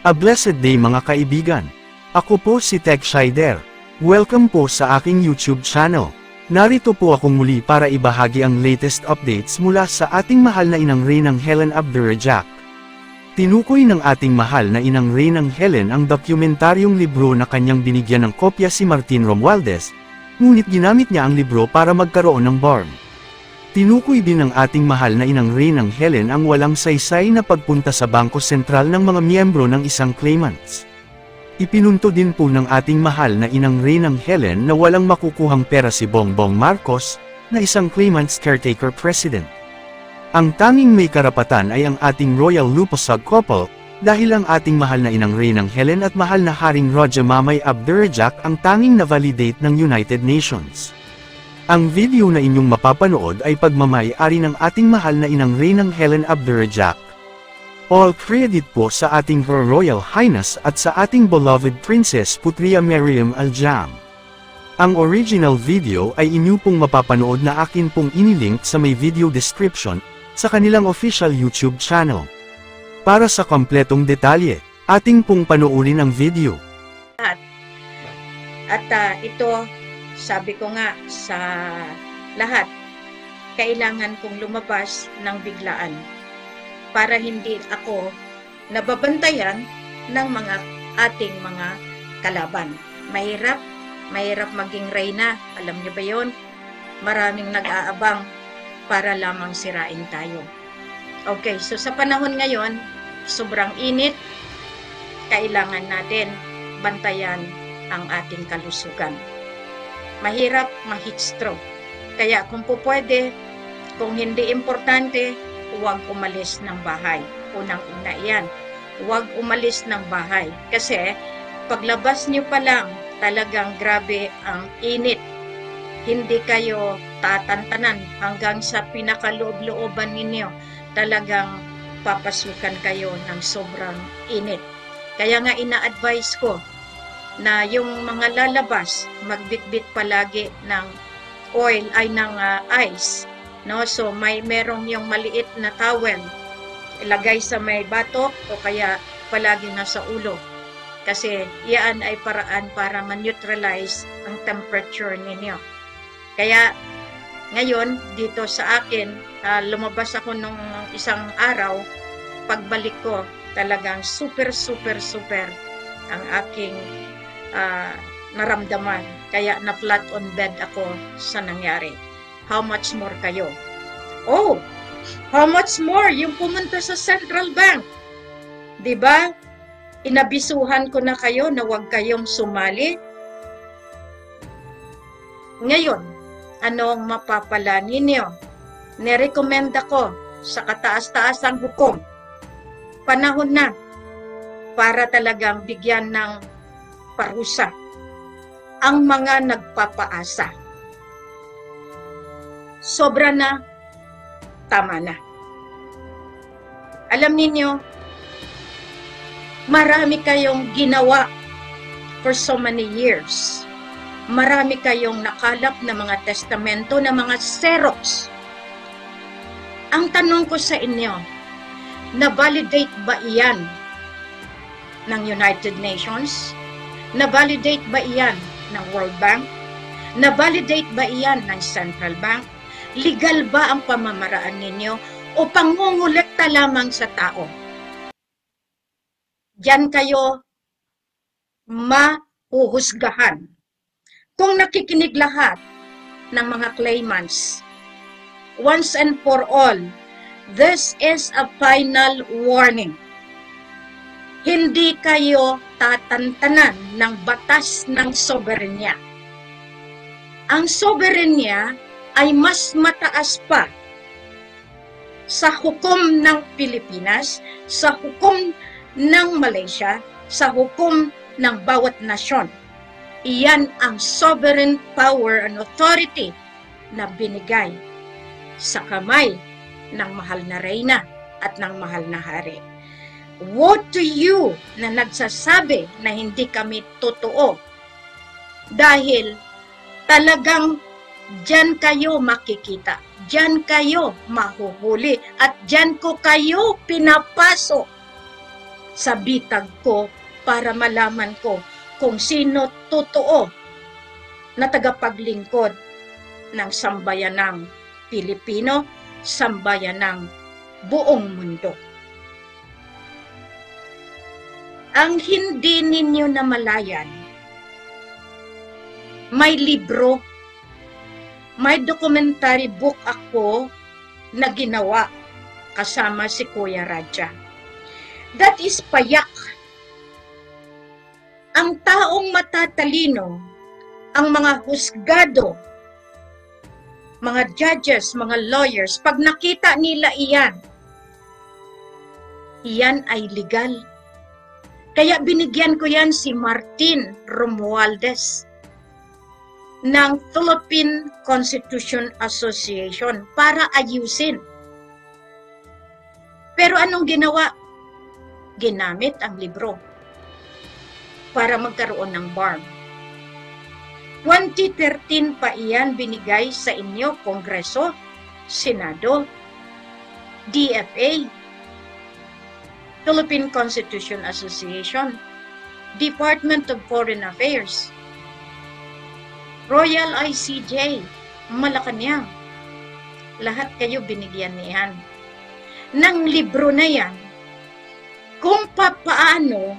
A blessed day mga kaibigan. Ako po si Tech Shider. Welcome po sa aking YouTube channel. Narito po akong muli para ibahagi ang latest updates mula sa ating mahal na inang Reynang Helen Abdurrahjak. Tinukoy ng ating mahal na inang Reynang Helen ang dokumentaryong libro na kanyang binigyan ng kopya si Martin Romualdez, ngunit ginamit niya ang libro para magkaroon ng BARM. Tinukoy din ng ating mahal na inang Reynang Helen ang walang saysay na pagpunta sa Bangko Sentral ng mga miyembro ng isang claimants. Ipinunto din po ng ating mahal na inang Reynang Helen na walang makukuhang pera si Bongbong Marcos, na isang claimants caretaker president. Ang tanging may karapatan ay ang ating Royal Lupasag couple, dahil ang ating mahal na inang Reynang Helen at mahal na Haring Raja Mamay Abdurrahjak ang tanging na-validate ng United Nations. Ang video na inyong mapapanood ay pagmamay-ari ng ating mahal na inang Reynang Helen Abdurrahjak. All credit po sa ating Her Royal Highness at sa ating beloved Princess Putria Mariam Al-Jam. Ang original video ay inyo pong mapapanood na akin pong inilink sa may video description sa kanilang official YouTube channel. Para sa kompletong detalye, ating pong panoorin ang video. Ito, sabi ko nga sa lahat, kailangan kong lumabas ng biglaan para hindi ako nababantayan ng ating mga kalaban. Mahirap maging reyna, alam niyo ba yon? Maraming nag-aabang para lamang sirain tayo. Okay, so sa panahon ngayon, sobrang init, kailangan natin bantayan ang ating kalusugan. Mahirap ma-heat stroke. Kaya kung po pwede, kung hindi importante, huwag umalis ng bahay. Unang-una yan, huwag umalis ng bahay. Kasi paglabas niyo pa lang, talagang grabe ang init. Hindi kayo tatantanan hanggang sa pinakaloob-looban ninyo. Talagang papasukan kayo ng sobrang init. Kaya nga ina-advise ko, na yung mga lalabas, magbitbit palagi ng oil ay ng ice, no? So merong yung maliit na towel, ilagay sa may batok o kaya palagi nasa ulo, kasi iyan ay paraan para ma-neutralize ang temperature ninyo. Kaya ngayon dito sa akin, lumabas ako nung isang araw, pagbalik ko talagang super ang aking naramdaman. Kaya na flat on bed ako sa nangyari. How much more kayo? Oh, how much more yung pumunta sa Central Bank? Diba? Inabisuhan ko na kayo na huwag kayong sumali. Ngayon, anong mapapala ninyo? Nirekomenda ko sa kataas-taasang hukom. Panahon na para talagang bigyan ng parusa ang mga nagpapaasa. Sobra na, tama na. Alam niyo, marami kayong ginawa for so many years. Marami kayong nakalap na mga testamento, na mga xerox. Ang tanong ko sa inyo, na-validate ba iyan ng United Nations? Na-validate ba iyan ng World Bank? Na-validate ba iyan ng Central Bank? Legal ba ang pamamaraan ninyo o pangungulekta lamang sa tao? Diyan kayo mahuhusgahan. Kung nakikinig lahat ng mga claimants, once and for all, this is a final warning. Hindi kayo tatantanan ng batas ng soberenya. Ang soberenya ay mas mataas pa sa hukom ng Pilipinas, sa hukom ng Malaysia, sa hukom ng bawat nasyon. Iyan ang sovereign power and authority na binigay sa kamay ng mahal na reyna at ng mahal na hari. Woe to you na nagsasabi na hindi kami totoo, dahil talagang diyan kayo makikita, diyan kayo mahuhuli, at diyan ko kayo pinapasok sa bitag ko para malaman ko kung sino totoo na tagapaglingkod ng sambayanang Pilipino, sambayanang buong mundo. Ang hindi ninyo namalayan, may libro, may documentary book ako na ginawa kasama si Kuya Raja. That is payak. Ang taong matatalino, ang mga husgado, mga judges, mga lawyers, pag nakita nila iyan ay legal. Kaya binigyan ko yan si Martin Romualdez ng Philippine Constitution Association para ayusin. Pero anong ginawa? Ginamit ang libro para magkaroon ng BARM. 2013 pa iyan binigay sa inyo, Kongreso, Senado, DFA, Philippine Constitution Association, Department of Foreign Affairs, Royal ICJ, Malacanang. Lahat kayo binigyan niyan ng libro na yan kung papaano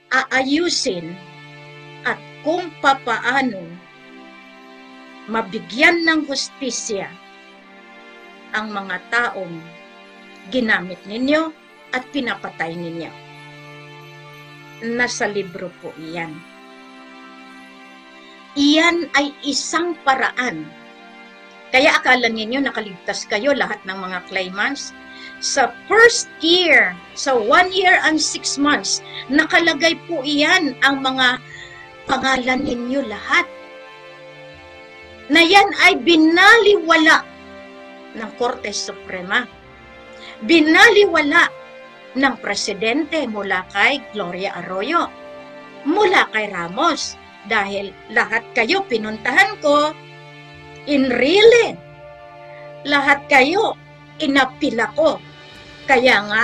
aayusin at kung papaano mabigyan ng hustisya ang mga taong ginamit ninyo at pinapatay ninyo. Nasa libro po iyan. Iyan ay isang paraan. Kaya akala ninyo nakaligtas kayo lahat ng mga claimants. Sa first year, sa 1 year and 6 months, nakalagay po iyan ang mga pangalan ninyo lahat. Na yan ay binaliwala ng Korte Suprema. Binaliwala ng Presidente mula kay Gloria Arroyo, mula kay Ramos, dahil lahat kayo pinuntahan ko, in really, lahat kayo inapila ko. Kaya nga,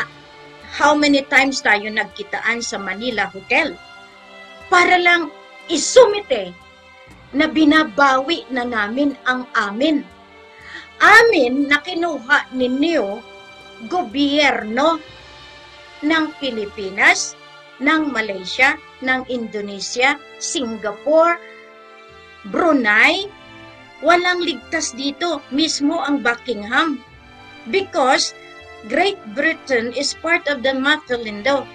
how many times tayo nagkitaan sa Manila Hotel para lang isumite na binabawi na namin ang amin. Amin na kinuha ninyo gobyerno ng Pilipinas, ng Malaysia, ng Indonesia, Singapore, Brunei. Walang ligtas dito, mismo ang Buckingham. Because Great Britain is part of the Mafelinto,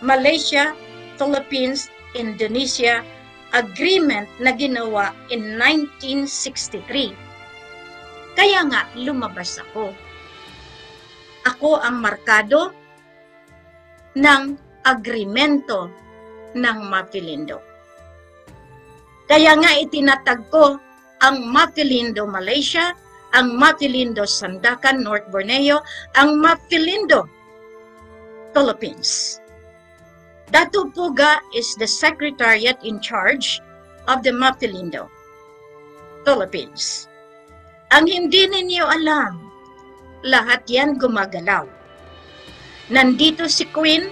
Malaysia, Philippines, Indonesia agreement na ginawa in 1963. Kaya nga, lumabas ako. Ako ang markado ng agreemento ng Mafelinto. Kaya nga itinatag ko ang Mafelinto Malaysia, ang Mafelinto Sandakan, North Borneo, ang Mafelinto Philippines. Dato Puga is the secretariat in charge of the Mafelinto Philippines. Ang hindi ninyo alam, lahat yan gumagalaw. Nandito si Queen,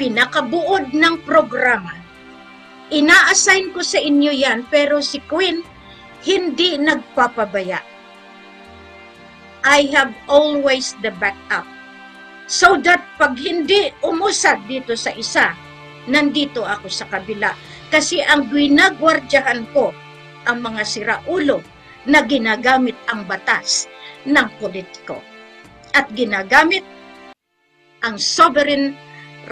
pinakabuod ng programa. Ina-assign ko sa inyo yan, pero si Queen hindi nagpapabaya. I have always the backup. So that pag hindi umusad dito sa isa, nandito ako sa kabila. Kasi ang ginagwardyahan ko, ang mga siraulo na ginagamit ang batas ng politiko. At ginagamit ang sovereign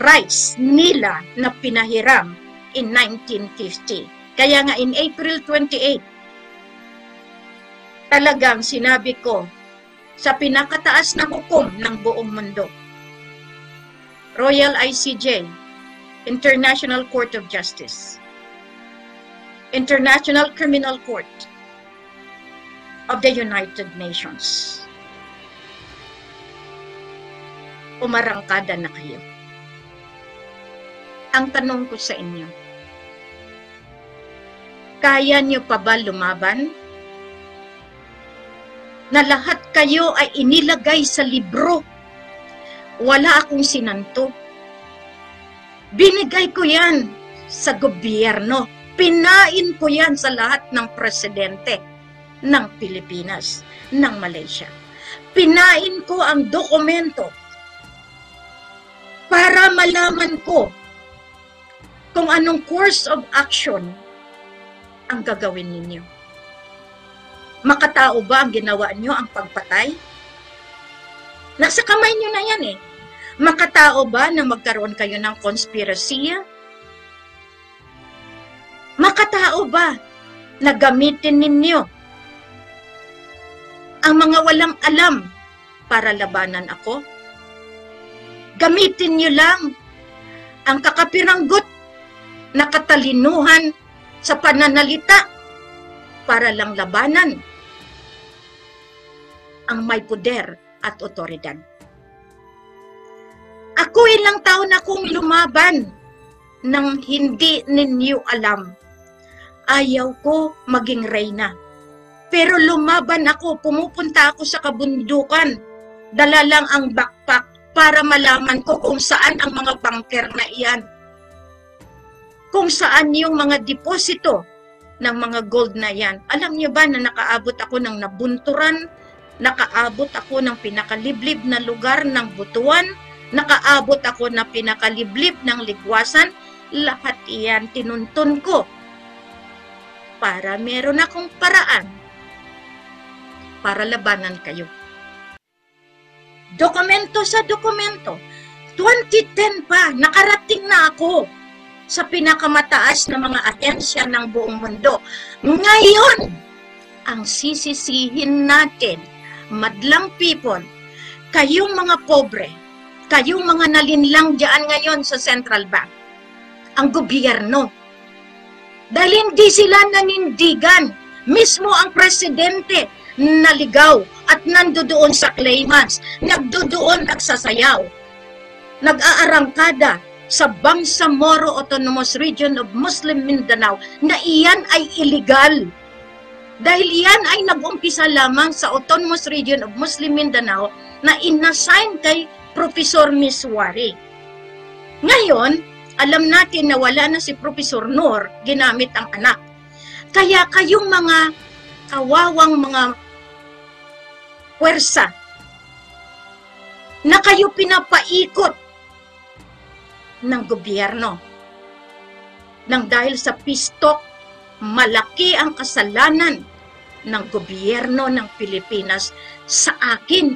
rights nila na pinahiram in 1950. Kaya nga in April 28, talagang sinabi ko sa pinakataas na hukom ng buong mundo, Royal ICJ, International Court of Justice, International Criminal Court of the United Nations. Umarangkada na kayo. Ang tanong ko sa inyo, kaya niyo pa ba lumaban? Na lahat kayo ay inilagay sa libro. Wala akong sinanto. Binigay ko yan sa gobyerno. Pinain ko yan sa lahat ng presidente ng Pilipinas, ng Malaysia. Pinain ko ang dokumento para malaman ko kung anong course of action ang gagawin ninyo. Makatao ba ang ginawa nyo ang pagpatay? Nasa kamay nyo na yan eh. Makatao ba na magkaroon kayo ng konspirasiya? Makatao ba na gamitin ninyo ang mga walang alam para labanan ako? Gamitin nyo lang ang kakapiranggot na katalinuhan sa pananalita para lang labanan ang may poder at otoridad. Ako ilang taon akong lumaban nang hindi ninyo alam. Ayaw ko maging reyna. Pero lumaban ako, pumupunta ako sa kabundukan. Dala lang ang backpack para malaman ko kung saan ang mga bunker na iyan. Kung saan yung mga deposito ng mga gold na yan. Alam niyo ba na nakaabot ako ng nabunturan? Nakaabot ako ng pinakaliblib na lugar ng Butuan? Nakaabot ako na pinakaliblib ng Ligwasan? Lahat iyan tinuntun ko para meron akong paraan para labanan kayo. Dokumento sa dokumento. 2010 pa, nakarating na ako sa pinakamataas na mga ahensya ng buong mundo. Ngayon, ang sisisihin natin, madlang people, kayong mga pobre, kayong mga nalinlang diyan ngayon sa Central Bank, ang gobyerno. Dahil hindi sila nanindigan, mismo ang presidente naligaw at nandoon sa claimants, nagdoon nagsasayaw, nag-aarangkada sa Bangsamoro Autonomous Region of Muslim Mindanao na iyan ay illegal. Dahil iyan ay nag-umpisa lamang sa Autonomous Region of Muslim Mindanao na inassign kay Professor Miswari. Ngayon, alam natin na wala na si Professor Nur, ginamit ang anak. Kaya kayong mga kawawang mga puwersa na kayo pinapaikot ng gobyerno. Nang dahil sa pistok, malaki ang kasalanan ng gobyerno ng Pilipinas sa akin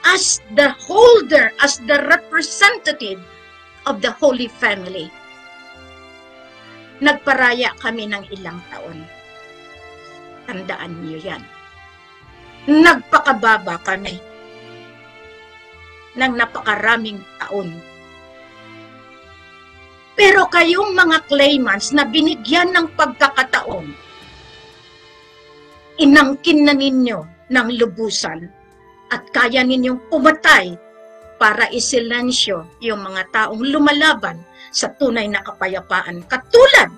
as the holder, as the representative of the Holy Family. Nagparaya kami ng ilang taon. Tandaan niyo yan. Nagpakababa kami ng napakaraming taon. Pero kayong mga claimants na binigyan ng pagkakataon, inangkin na ninyo ng lubusan at kaya ninyong pumatay para isilensyo yung mga taong lumalaban sa tunay na kapayapaan, katulad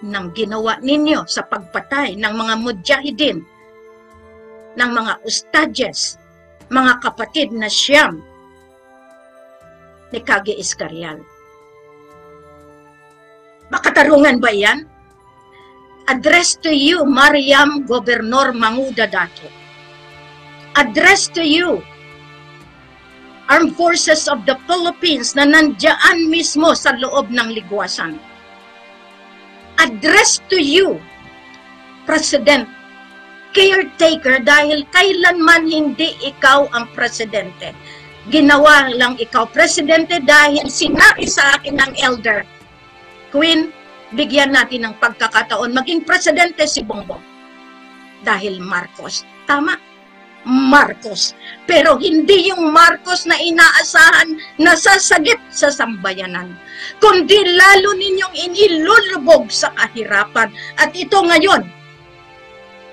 ng ginawa ninyo sa pagpatay ng mga mujahidin, ng mga ustadjes, mga kapatid na siyam ni Kagi Iskarial. Makatarungan ba yan? Address to you, Mariam Gobernur Manguda Dato. Address to you, Armed Forces of the Philippines na nandiyan mismo sa loob ng Ligwasan. Address to you, President, caretaker, dahil kailanman hindi ikaw ang presidente. Ginawa lang ikaw presidente dahil sinabi sa akin ng elder, Queen, bigyan natin ng pagkakataon maging presidente si Bongbong. Dahil Marcos. Tama, Marcos. Pero hindi yung Marcos na inaasahan na sasagip sa sambayanan, kundi lalo ninyong inilulubog sa kahirapan. At ito ngayon,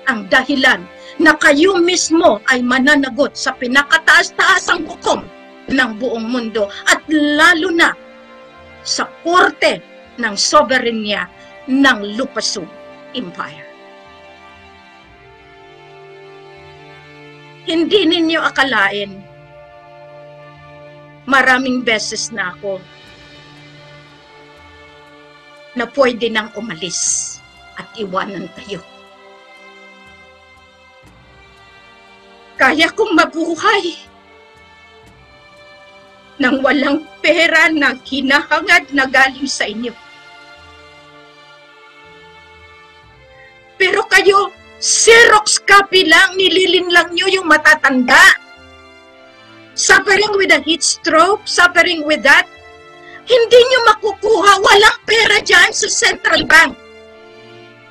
ang dahilan na kayo mismo ay mananagot sa pinakataas-taasang hukom ng buong mundo at lalo na sa korte ng soberenya ng Lupasug Empire. Hindi ninyo akalain, maraming beses na ako na pwede nang umalis at iwanan kayo. Kaya kong mabuhay nang walang pera na hinahangad na galing sa inyo. Pero kayo, Xerox copy lang, nililin lang nyo yung matatanda. Suffering with a heat stroke, suffering with that. Hindi nyo makukuha, walang pera dyan sa Central Bank.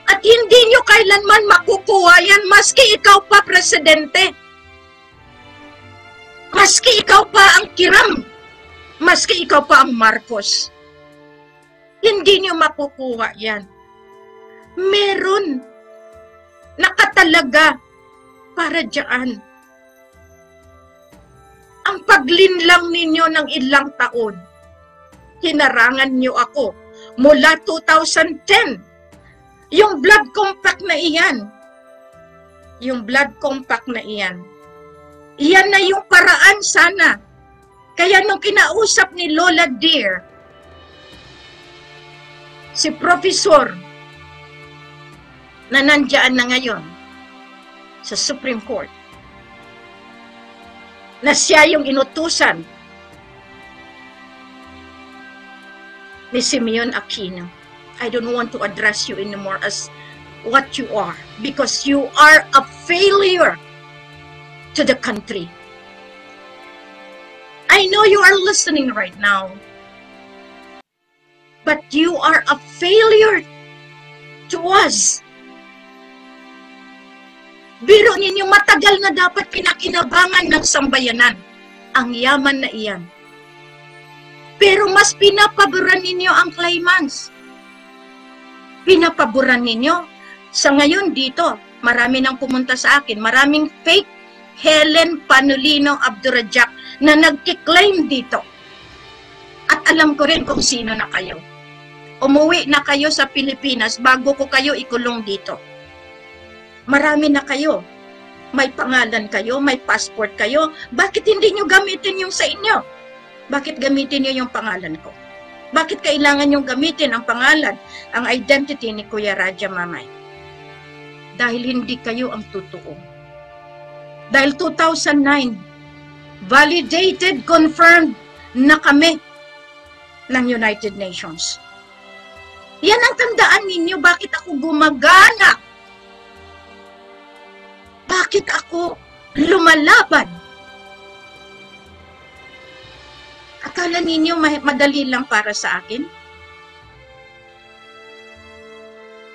At hindi nyo kailanman makukuha yan, maski ikaw pa, Presidente. Maski ikaw pa ang Kiram. Maski ikaw pa ang Marcos. Hindi nyo makukuha yan. Meron. Nakatalaga para dyan. Ang paglinlang ninyo ng ilang taon, hinarangan nyo ako mula 2010. Yung blood compact na iyan, iyan na yung paraan sana. Kaya nung kinausap ni Lola Dear, si Professor, na nandiyan na ngayon sa Supreme Court, na siya yung inutusan ni Simeon Aquino. I don't want to address you anymore as what you are, because you are a failure to the country. I know you are listening right now, but you are a failure to us. Biro ninyo, matagal na dapat pinakinabangan ng sambayanan ang yaman na iyan. Pero mas pinapaboran ninyo ang claimants. Pinapaboran ninyo. Sa ngayon dito, marami nang pumunta sa akin, maraming fake Helen Panolino Abdurrajak na nagkiklaim dito. At alam ko rin kung sino na kayo. Umuwi na kayo sa Pilipinas bago ko kayo ikulong dito. Marami na kayo. May pangalan kayo, may passport kayo. Bakit hindi nyo gamitin yung sa inyo? Bakit gamitin nyo yung pangalan ko? Bakit kailangan nyo gamitin ang pangalan, ang identity ni Kuya Raja Mamay? Dahil hindi kayo ang totoo. Dahil 2009, validated, confirmed na kami ng United Nations. Yan ang tandaan ninyo, bakit ako gumagana. Bakit ako lumalaban? Akala ninyo madali lang para sa akin?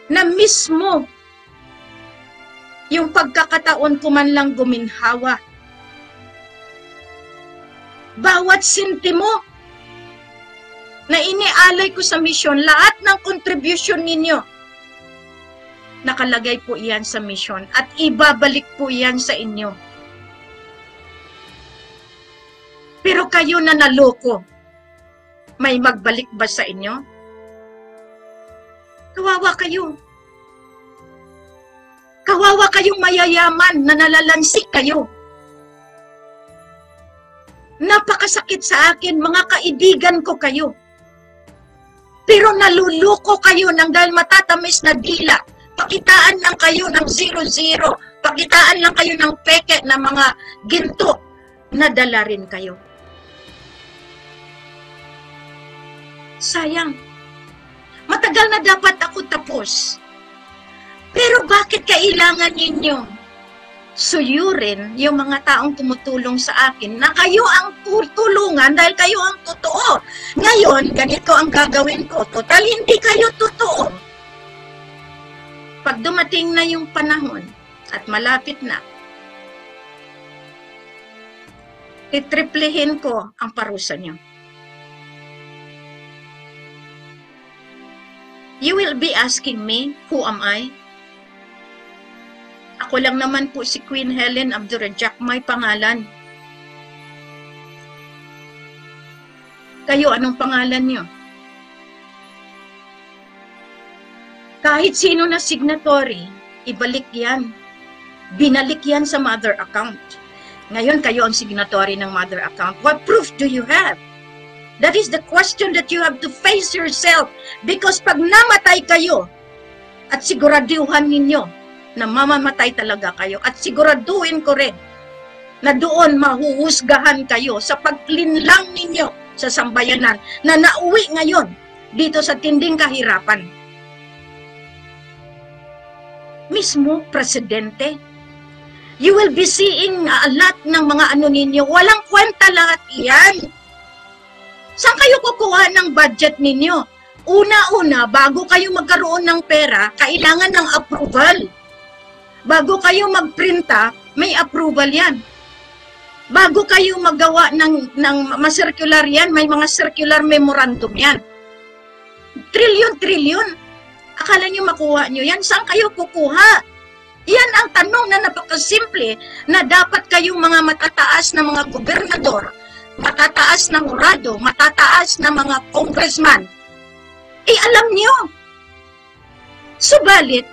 Na mismo yung pagkakataon ko man lang guminhawa. Bawat sintimo na inialay ko sa misyon, lahat ng contribution ninyo, nakalagay po iyan sa misyon at ibabalik po iyan sa inyo. Pero kayo na naloko, may magbalik ba sa inyo? Kawawa kayo. Kawawa kayong mayayaman na nalalansik kayo. Napakasakit sa akin, mga kaibigan ko kayo. Pero naluluko kayo ng dahil matatamis na dila. Pakitaan lang kayo ng 0-0. Pakitaan lang kayo ng peke na mga ginto. Nadala rin kayo. Sayang. Matagal na dapat ako tapos. Pero bakit kailangan ninyo suyurin yung mga taong tumutulong sa akin na kayo ang tutulungan dahil kayo ang totoo? Ngayon, ganito ang gagawin ko. Total, hindi kayo totoo. Pag dumating na yung panahon at malapit na, itriplehin ko ang parusa niyo. You will be asking me, who am I? Ako lang naman po si Queen Helen Abdurrajak, may pangalan. Kayo, anong pangalan niyo? Kahit sino na signatory, ibalik yan. Binalik yan sa mother account. Ngayon, kayo ang signatory ng mother account. What proof do you have? That is the question that you have to face yourself. Because pag namatay kayo, at siguraduhan ninyo na mamamatay talaga kayo, at siguraduhin ko rin na doon mahuhusgahan kayo sa paglinlang ninyo sa sambayanan na nauwi ngayon dito sa tinding kahirapan. Mismo, Presidente, you will be seeing a lot ng mga ano ninyo. Walang kwenta lahat iyan. Saan kayo kukuha ng budget ninyo? Una-una, bago kayo magkaroon ng pera, kailangan ng approval. Bago kayo magprinta, may approval yan. Bago kayo magawa ng ma-circular yan, may mga circular memorandum yan. Trilyon-trilyon. Akala nyo makuha nyo yan? Saan kayo kukuha? Yan ang tanong na napakasimple na dapat kayong mga matataas na mga gobernador, matataas na murado, matataas na mga congressman, alam nyo. Subalit,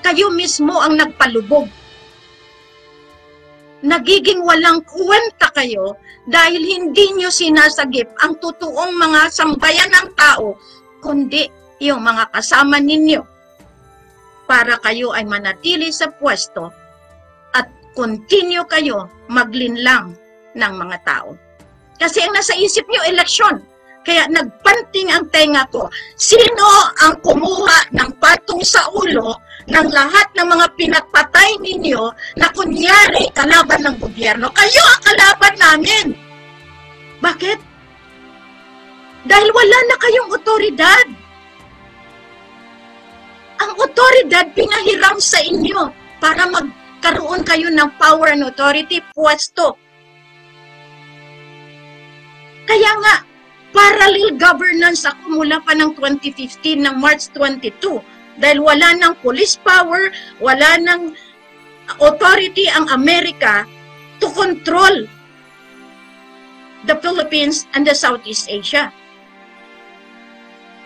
kayo mismo ang nagpalubog. Nagiging walang kwenta kayo dahil hindi nyo sinasagip ang totoong mga sambayan ng tao, kundi yung mga kasama ninyo para kayo ay manatili sa pwesto at continue kayo maglinlang ng mga tao. Kasi ang nasa isip nyo, eleksyon. Kaya nagpanting ang tenga ko. Sino ang kumuha ng patong sa ulo ng lahat ng mga pinagpatay ninyo na kunyari kalaban ng gobyerno? Kayo ang kalaban namin. Bakit? Dahil wala na kayong otoridad. Ang otoridad pinahiram sa inyo para magkaroon kayo ng power and authority, pwesto. Kaya nga, parallel governance ako mula pa ng 2015 ng March 22 dahil wala ng police power, wala ng authority ang Amerika to control the Philippines and the Southeast Asia.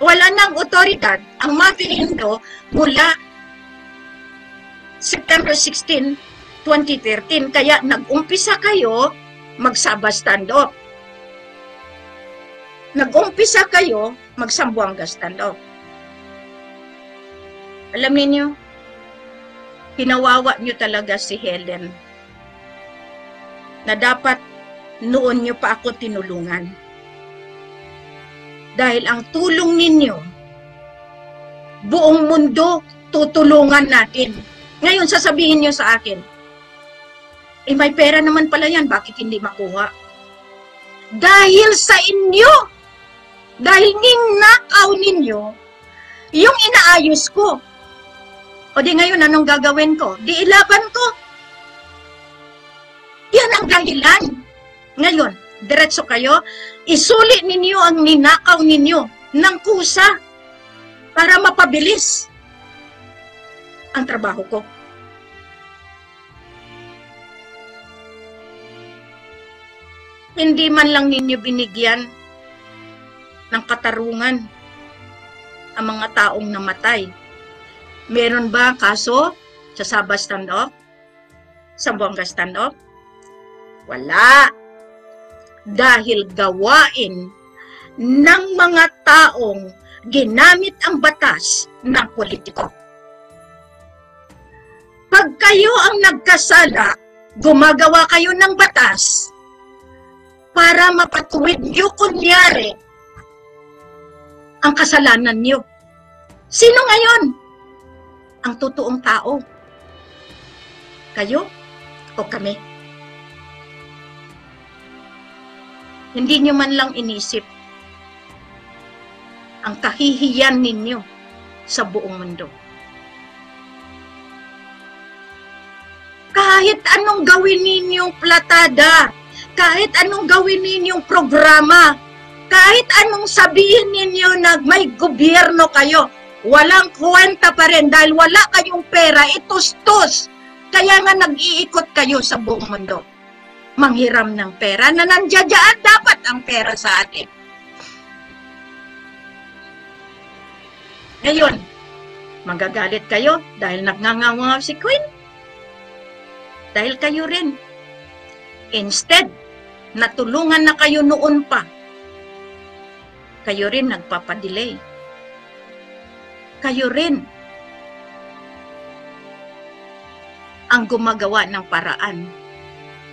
Wala ng otoridad ang Mother Indo mula September 16, 2013. Kaya nag-umpisa kayo magsaba standoff. Nag-umpisa kayo magsambuanga standoff. Alam niyo, pinawawa niyo talaga si Helen na dapat noon niyo pa ako tinulungan. Dahil ang tulong ninyo, buong mundo tutulungan natin. Ngayon sasabihin niyo sa akin, may pera naman pala yan, bakit hindi makuha? Dahil sa inyo, dahil ninakaw ninyo, yung inaayos ko. O di ngayon, anong gagawin ko? Di ilaban ko. Yan ang dahilan. Ngayon, diretso kayo, isuli ninyo ang ninakaw ninyo ng kusa para mapabilis ang trabaho ko. Hindi man lang ninyo binigyan ng katarungan ang mga taong namatay. Meron ba kaso sa Sabah standoff? Sambuanga standoff? Wala. Dahil gawain ng mga taong ginamit ang batas ng politiko. Pag kayo ang nagkasala, gumagawa kayo ng batas para mapatuwid nyo kunyari ang kasalanan nyo. Sino ngayon ang totoong tao? Kayo o kami? Hindi nyo man lang inisip ang kahihiyan ninyo sa buong mundo. Kahit anong gawin ninyong platada, kahit anong gawin ninyong programa, kahit anong sabihin ninyo na may gobyerno kayo, walang kwenta pa rin dahil wala kayong pera, itustos. Kaya nga nag-iikot kayo sa buong mundo. Manghiram ng pera na nandiyan dapat ang pera sa atin. Ngayon, magagalit kayo dahil nagngangawa si Queen. Dahil kayo rin. Instead, natulungan na kayo noon pa kayo rin nagpapadelay. Kayo rin ang gumagawa ng paraan.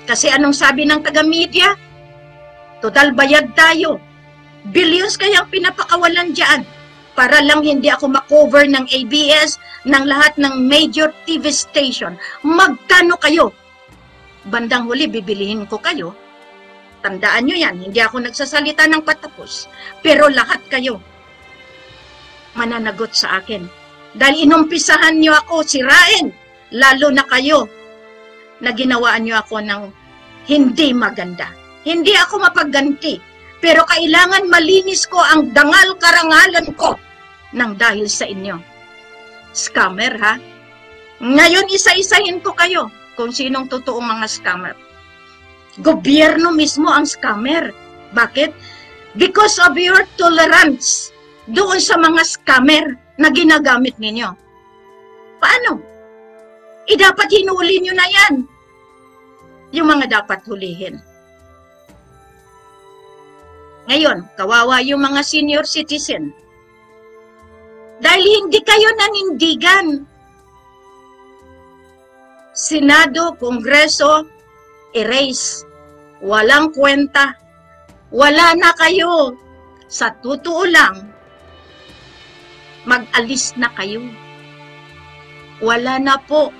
Kasi anong sabi ng taga-media? Total bayad tayo. Billions kayang pinapakawalan dyan para lang hindi ako makover ng ABS, ng lahat ng major TV station. Magkano kayo? Bandang huli, bibilihin ko kayo. Tandaan nyo yan, hindi ako nagsasalita ng patapos. Pero lahat kayo mananagot sa akin. Dahil inumpisahan nyo ako sirain, lalo na kayo na ginawaan nyo ako ng hindi maganda. Hindi ako mapagganti, pero kailangan malinis ko ang dangal karangalan ko nang dahil sa inyo. Scammer, ha? Ngayon, isa-isahin ko kayo kung sinong totoong mga scammer. Gobyerno mismo ang scammer. Bakit? Because of your tolerance doon sa mga scammer na ginagamit ninyo. Paano? Dapat hinuli nyo na yan. Yung mga dapat hulihin. Ngayon, kawawa yung mga senior citizen. Dahil hindi kayo nanindigan. Senado, Kongreso, erase. Walang kwenta. Wala na kayo. Sa totoo lang, mag-alis na kayo. Wala na po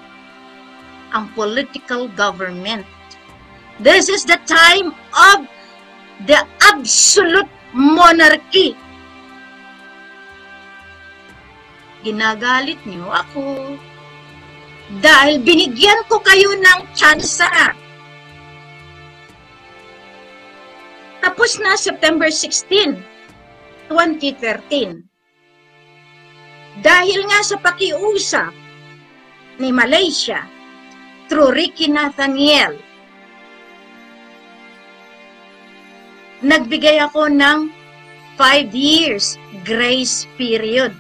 ang political government. This is the time of the absolute monarchy. Ginagalit niyo ako dahil binigyan ko kayo ng tsansa. Tapos na September 16, 2013. Dahil nga sa pakiusap ni Malaysia through Ricky Nathaniel, nagbigay ako ng 5 years grace period.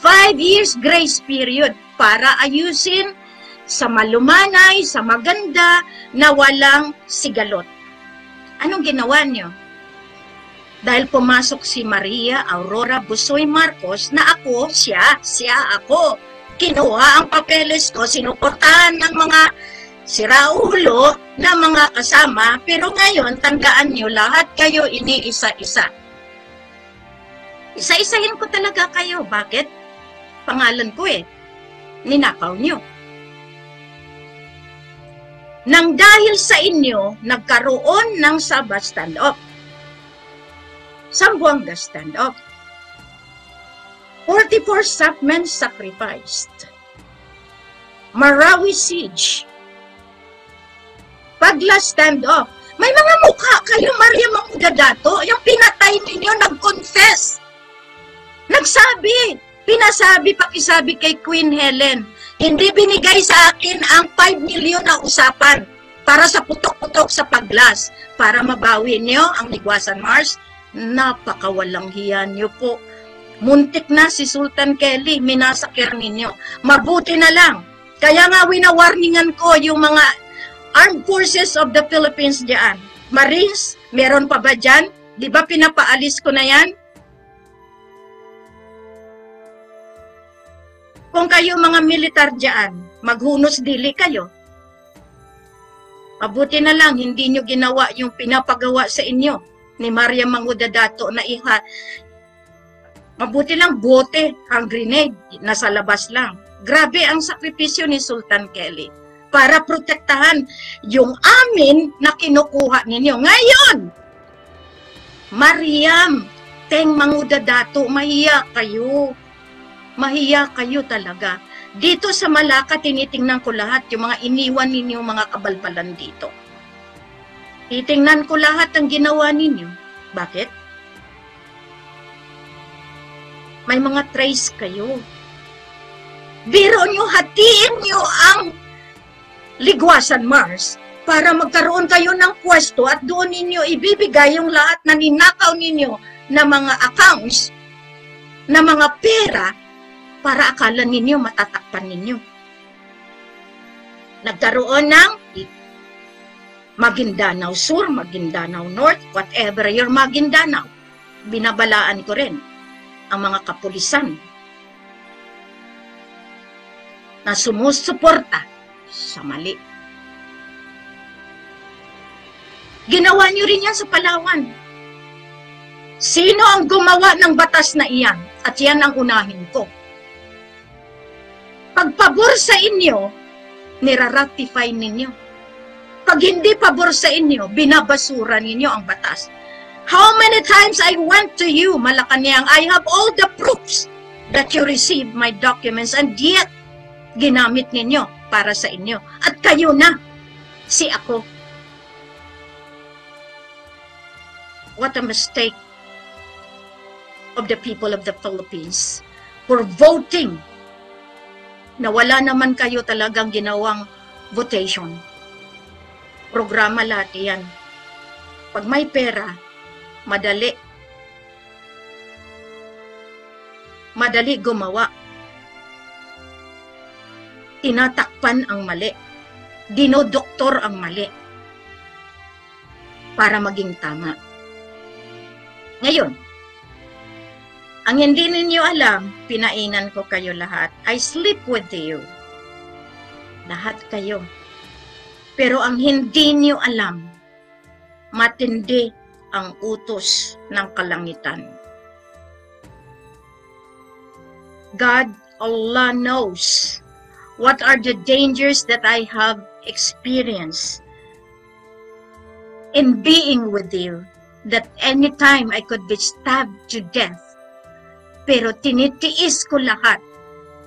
5 years grace period para ayusin sa malumanay, sa maganda, na walang sigalot. Anong ginawa niyo? Dahil pumasok si Maria Aurora Busoy Marcos na ako, siya ako. Kinuha ang papeles ko, sinuportahan ng mga siraulo na mga kasama, pero ngayon, tandaan nyo, lahat kayo iniisa-isa. Isa-isahin ko talaga kayo. Bakit? Pangalan ko ninakaw nyo. Nang dahil sa inyo, nagkaroon ng Sabah standoff. Zamboanga standoff. 44 Sapmen sacrificed. Marawi siege. Pagla standoff. May mga mukha kayo, Maria Mangudadato, yung pinatay ninyo, nag-confess. Nagsabi, pakisabi kay Queen Helen, hindi binigay sa akin ang 5 million na usapan para sa putok-putok sa Paglas, para mabawi niyo ang Ligwasan Mars. Napakawalang hiya niyo po. Muntik na si Sultan Kelly, minasakir ninyo. Mabuti na lang. Kaya nga winawarningan ko yung mga Armed Forces of the Philippines diyan. Marines, meron pa ba dyan? Di ba pinapaalis ko na yan? Kung kayo mga militar diyan, maghunos dili kayo. Mabuti na lang, hindi nyo ginawa yung pinapagawa sa inyo ni Maria Mangudadato na iha. Mabuti lang, bote, ang grenade, nasa labas lang. Grabe ang sakripisyo ni Sultan Kelly para protektahan yung amin na kinukuha ninyo. Ngayon, Mariam, Teng Mangudadato, mahiya kayo. Mahiya kayo talaga. Dito sa Malacca, tinitingnan ko lahat yung mga iniwan ninyo, mga kabalbalan dito. Titingnan ko lahat ang ginawa ninyo. Bakit? May mga trace kayo. Biro nyo, hatiin nyo ang Ligwasan Mars para magkaroon kayo ng pwesto at doon ninyo ibibigay yung lahat na ninakaw ninyo na mga accounts, na mga pera, para akala ninyo matatakpan ninyo. Nagkaroon ng Maguindanao Sur, Maguindanao North, whatever your Maguindanao. binabalaan ko rin ang mga kapulisan na sumusuporta sa mali. Ginawa niyo rin yan sa Palawan. Sino ang gumawa ng batas na iyan? At yan ang unahin ko. Pag pabor sa inyo, niraratify ninyo. Pag hindi pabor sa inyo, binabasura ninyo ang batas. How many times I went to you, Malacanang, I have all the proofs that you received my documents, and yet, ginamit ninyo para sa inyo. At kayo na, si ako. What a mistake of the people of the Philippines for voting na wala naman kayo talagang ginawang votation. Programa lahat yan. Pag may pera, madali. Madali gumawa. Tinatakpan ang mali. Dinodoktor ang mali. Para maging tama. Ngayon, ang hindi ninyo alam, pinainan ko kayo lahat. I sleep with you. Lahat kayo. Pero ang hindi niyo alam, matindi ang utos ng kalangitan. God, Allah knows what are the dangers that I have experienced in being with you, that anytime I could be stabbed to death. Pero tinitiis ko lahat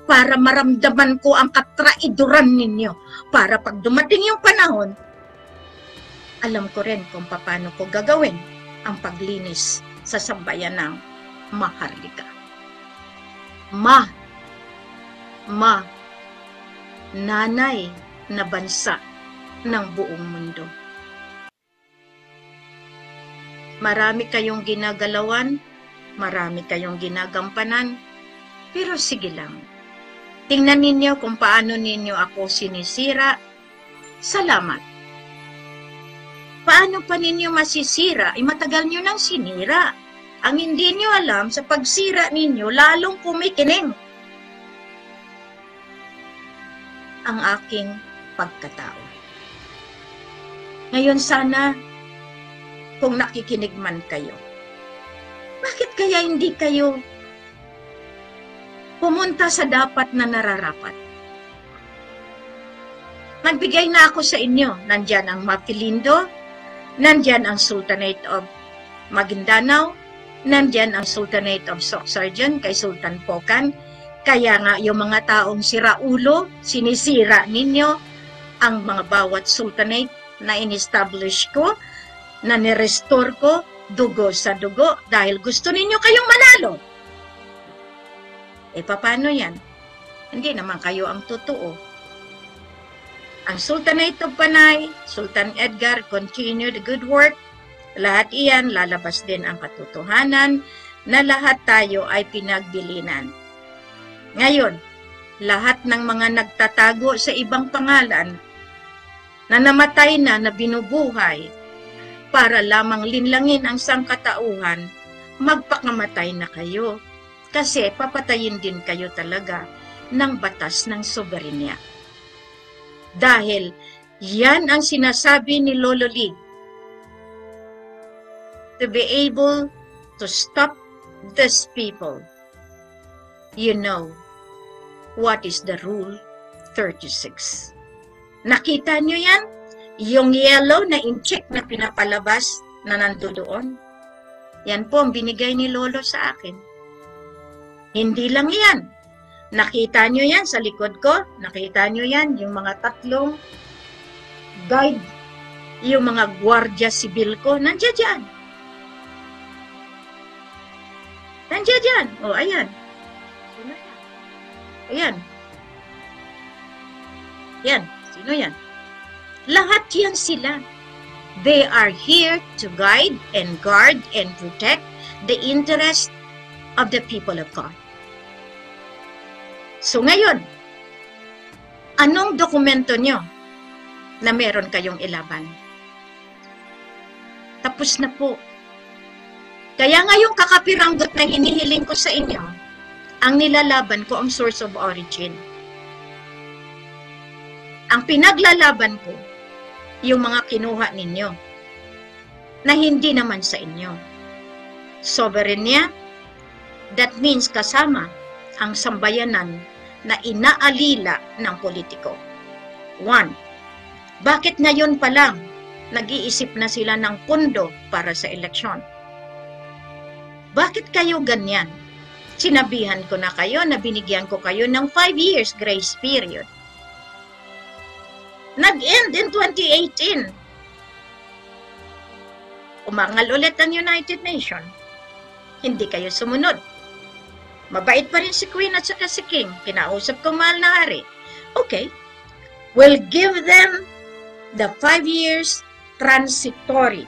para maramdaman ko ang katraiduran ninyo. Para pag dumating yung panahon, alam ko rin kung paano ko gagawin ang paglinis sa sambayan ng Maharlika. Ma, nanay na bansa ng buong mundo. Marami kayong ginagalawan, marami kayong ginagampanan, pero sige lang. Tingnan ninyo kung paano ninyo ako sinisira. Salamat. Paano pa ninyo masisira? Matagal nyo nang sinira. Ang hindi nyo alam, sa pagsira ninyo, lalong kumikining ang aking pagkatao. Ngayon sana, kung nakikinig man kayo, bakit kaya hindi kayo pumunta sa dapat na nararapat? Nagbigay na ako sa inyo. Nandyan ang Mapilindo, nandyan ang Sultanate of Maguindanao, nandyan ang Sultanate of Sorsogon kay Sultan Pocan. Kaya nga yung mga taong siraulo, sinisira ninyo ang mga bawat sultanate na in-establish ko, na nirestore ko, dugo sa dugo, dahil gusto ninyo kayong manalo. Paano yan? Hindi naman kayo ang totoo. Ang Sultanate of Panay, Sultan Edgar, continue the good work. Lahat iyan, lalabas din ang katotohanan na lahat tayo ay pinagbilinan. Ngayon, lahat ng mga nagtatago sa ibang pangalan na namatay na binubuhay para lamang linlangin ang sangkatauhan, magpakamatay na kayo. Kasi papatayin din kayo talaga ng batas ng soberenya. Dahil yan ang sinasabi ni Lolo Lig. To be able to stop these people, you know what is the Rule 36. Nakita nyo yan? Yung yellow na incheck na pinapalabas na nandoon. Yan po ang binigay ni Lolo sa akin. Hindi lang yan. Nakita nyo yan sa likod ko. Nakita nyo yan, yung mga tatlong guide, yung mga gwardiya sibil ko, nandiyan dyan. Nandiyan dyan. O, ayan. Ayan. Yan. Sino yan? Lahat yan sila. They are here to guide and guard and protect the interest of the people of God. So ngayon, anong dokumento nyo na meron kayong ilaban? Tapos na po. Kaya ngayong kakapiranggot na hinihiling ko sa inyo, ang nilalaban ko ang source of origin. Ang pinaglalaban ko, yung mga kinuha ninyo, na hindi naman sa inyo. Soberenya, that means kasama ang sambayanan na inaalila ng politiko. 1. Bakit ngayon pa lang nag-iisip na sila ng pondo para sa eleksyon? Bakit kayo ganyan? Sinabihan ko na kayo na binigyan ko kayo ng 5 years grace period. Nag-end in 2018. Umangal ulit ang United Nations. Hindi kayo sumunod. Mabait pa rin si Queen at saka si King. Kinausap ko mahal na hari. Okay. We'll give them the 5 years transitory.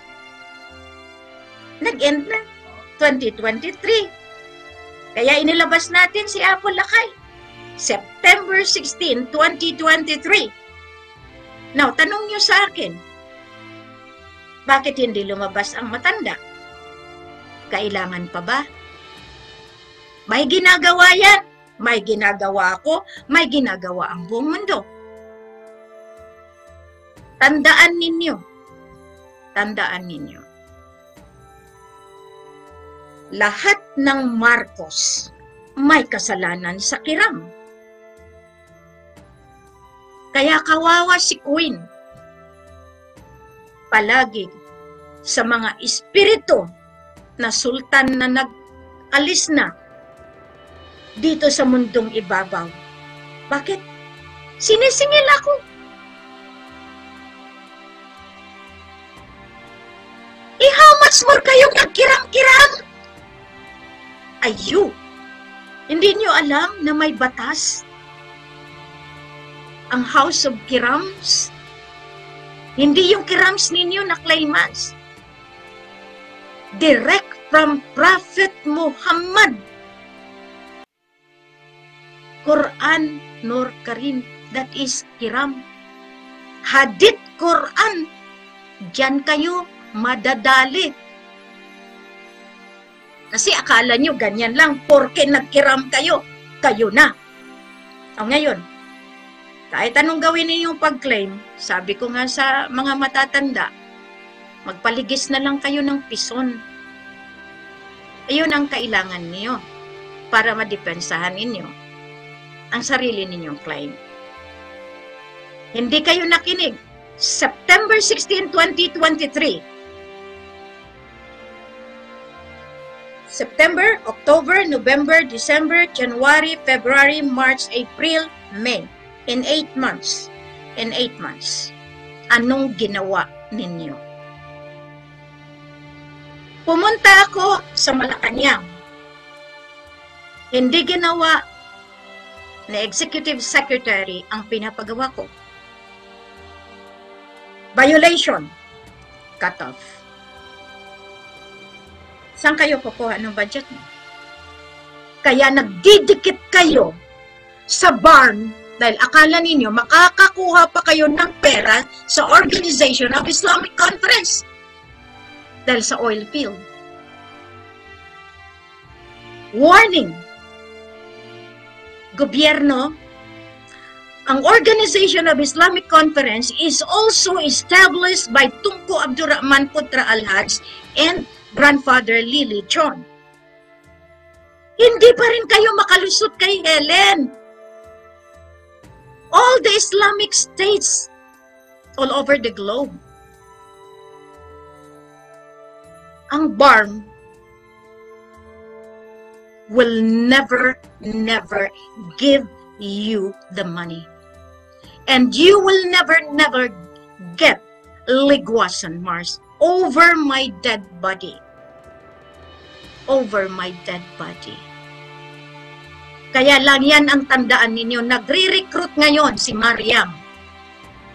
Nag-end na. 2023. Kaya inilabas natin si Apple Lakay. September 16, 2023. Now, tanong nyo sa akin, bakit hindi lumabas ang matanda? Kailangan pa ba? May ginagawa yan. May ginagawa ako. May ginagawa ang buong mundo. Tandaan ninyo. Tandaan ninyo. Lahat ng Marcos may kasalanan sa Kiram. Kaya kawawa si Queen. Palagi sa mga espiritu na sultan na nag-alis na dito sa mundong ibabaw. Bakit? Sinisingil ako. How much more kayong nagkiram-kiram? Ayu, hindi nyo alam na may batas ang House of Kirams? Hindi yung kirams ninyo na claimants. Direct from Prophet Muhammad. Quran Nur Karim, that is kiram. Hadith Quran, diyan kayo madadali. Kasi akala nyo ganyan lang, porke nagkiram kayo, kayo na. O ngayon, kahit anong gawin ninyong pag-claim, sabi ko nga sa mga matatanda, magpaligis na lang kayo ng pison. Ayun ang kailangan niyo para madepensahan ninyo ang sarili ninyong claim. Hindi kayo nakinig. September 16, 2023. September, October, November, December, January, February, March, April, May. In 8 months. In 8 months. Anong ginawa ninyo? Pumunta ako sa Malacanang. Hindi ginawa na Executive Secretary ang pinapagawa ko. Violation. Cut off. Saan kayo kukuha ng budget mo? Kaya nagdidikit kayo sa barn dahil akala ninyo makakakuha pa kayo ng pera sa Organization of Islamic Conference dahil sa oil field. Warning! Gobyerno, ang Organization of Islamic Conference is also established by Tunku Abdurrahman Putra Al-Hajj and Grandfather Lily Chon. Hindi pa rin kayo makalusot kay Helen. All the Islamic states all over the globe. Ang barn will never give you the money. And you will never get ligwasan, Mars, over my dead body. Over my dead body. Kaya lang yan ang tandaan ninyo, nagre-recruit ngayon si Mariam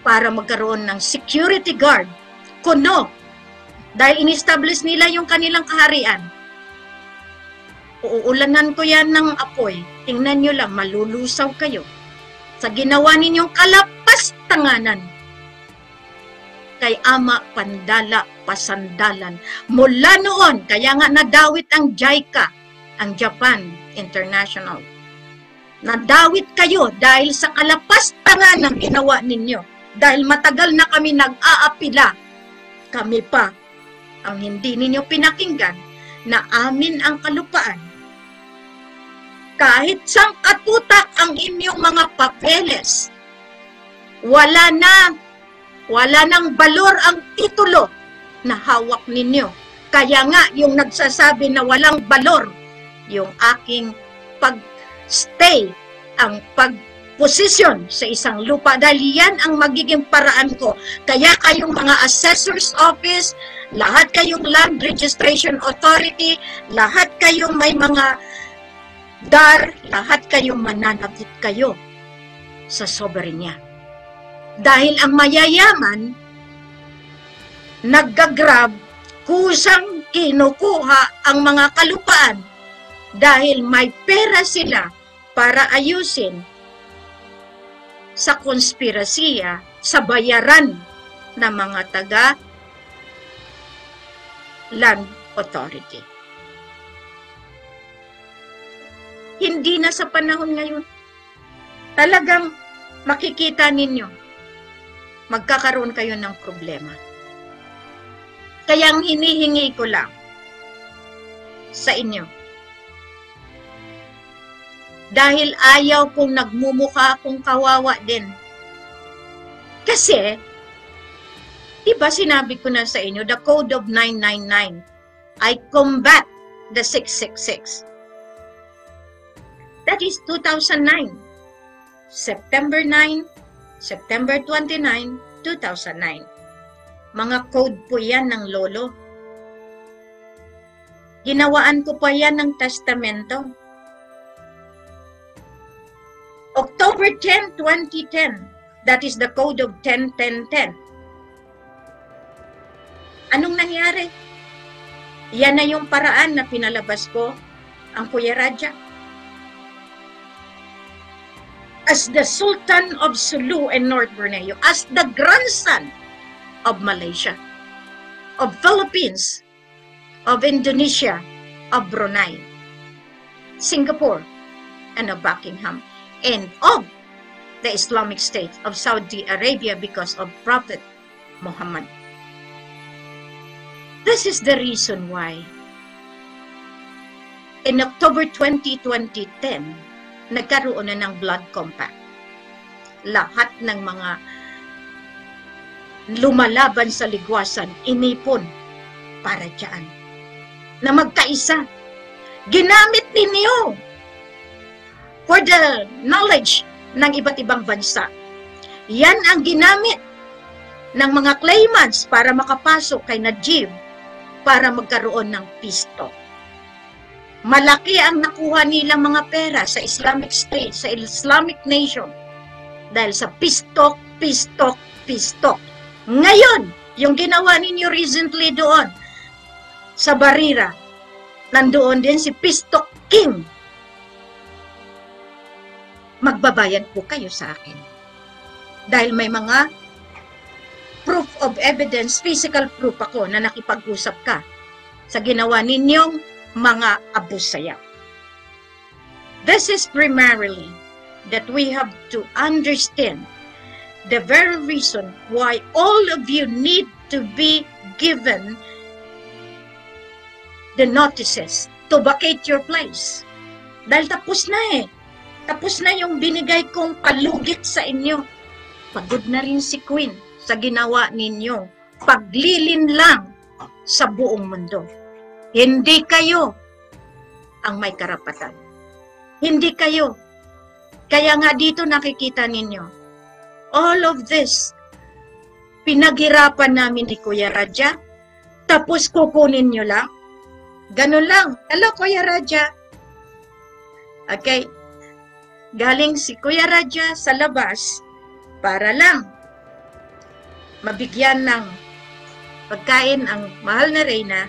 para magkaroon ng security guard. Kuno, dahil in-establish nila yung kanilang kaharian. Uulanan ko yan ng apoy. Tingnan nyo lang, malulusaw kayo sa ginawa ninyong kalapas-tanganan. kay Ama Pandala Pasandalan. Mula noon, kaya nga nadawit ang JICA, ang Japan International. Nadawit kayo dahil sa kalapastangan ng ginawa ninyo. Dahil matagal na kami nag-aapila. Kami pa ang hindi ninyo pinakinggan na amin ang kalupaan. Kahit sangkatutak ang inyong mga papeles, wala nang balor ang titulo na hawak ninyo. Kaya nga yung nagsasabi na walang balor, yung aking pag-stay, ang pag-posisyon sa isang lupa, dahil yan ang magiging paraan ko. Kaya kayong mga assessor's office, lahat kayong land registration authority, lahat kayong may mga DAR, lahat kayong mananabit kayo sa soberenya. Dahil ang mayayaman, naggagrab, kusang kinukuha ang mga kalupaan dahil may pera sila para ayusin sa konspirasiya sa bayaran ng mga taga land authority. Hindi na sa panahon ngayon. Talagang makikita ninyo, magkakaroon kayo ng problema. Kaya ang hinihingi ko lang sa inyo, dahil ayaw kong nagmumukha akong kawawa din. Kasi, diba sinabi ko na sa inyo, the Code of 999, I combat the 666. That is 2009. September 9, September 29, 2009. Mga code po yan ng lolo. Ginawaan ko pa yan ng testamento. October 10, 2010. That is the Code of 10-10-10. Anong nangyari? Yan na yung paraan na pinalabas ko ang Kuya Raja. As the Sultan of Sulu and North Borneo, as the grandson of Malaysia, of Philippines, of Indonesia, of Brunei, Singapore, and of Buckingham, and of the Islamic State of Saudi Arabia because of Prophet Muhammad. This is the reason why in October 20, 2010, nagkaroon na ng blood compact. Lahat ng mga lumalaban sa ligwasan, inipon para dyan. Na magkaisa. Ginamit ninyo for the knowledge ng iba't ibang bansa. Yan ang ginamit ng mga claimants para makapasok kay Najib para magkaroon ng peace talk. Malaki ang nakuha nilang mga pera sa Islamic State, sa Islamic Nation. Dahil sa peace talk, peace talk, peace talk. Ngayon, yung ginawa ninyo recently doon, sa Barira, nandoon din si Peace Talk King. Magbabayad po kayo sa akin. Dahil may mga proof of evidence, physical proof ako na nakipag-usap ka sa ginawa ninyong mga abusaya. This is primarily that we have to understand the very reason why all of you need to be given the notices to vacate your place. Dahil tapos na eh. Tapos na yung binigay kong palugit sa inyo. Pagod na rin si Queen sa ginawa ninyo. Paglilin lang sa buong mundo. Hindi kayo ang may karapatan. Hindi kayo. Kaya nga dito nakikita ninyo, all of this, pinaghirapan namin ni Kuya Raja, tapos kukunin nyo lang. Ganun lang. Hello, Kuya Raja. Okay. Galing si Kuya Raja sa labas para lang mabigyan ng pagkain ang mahal na Reyna.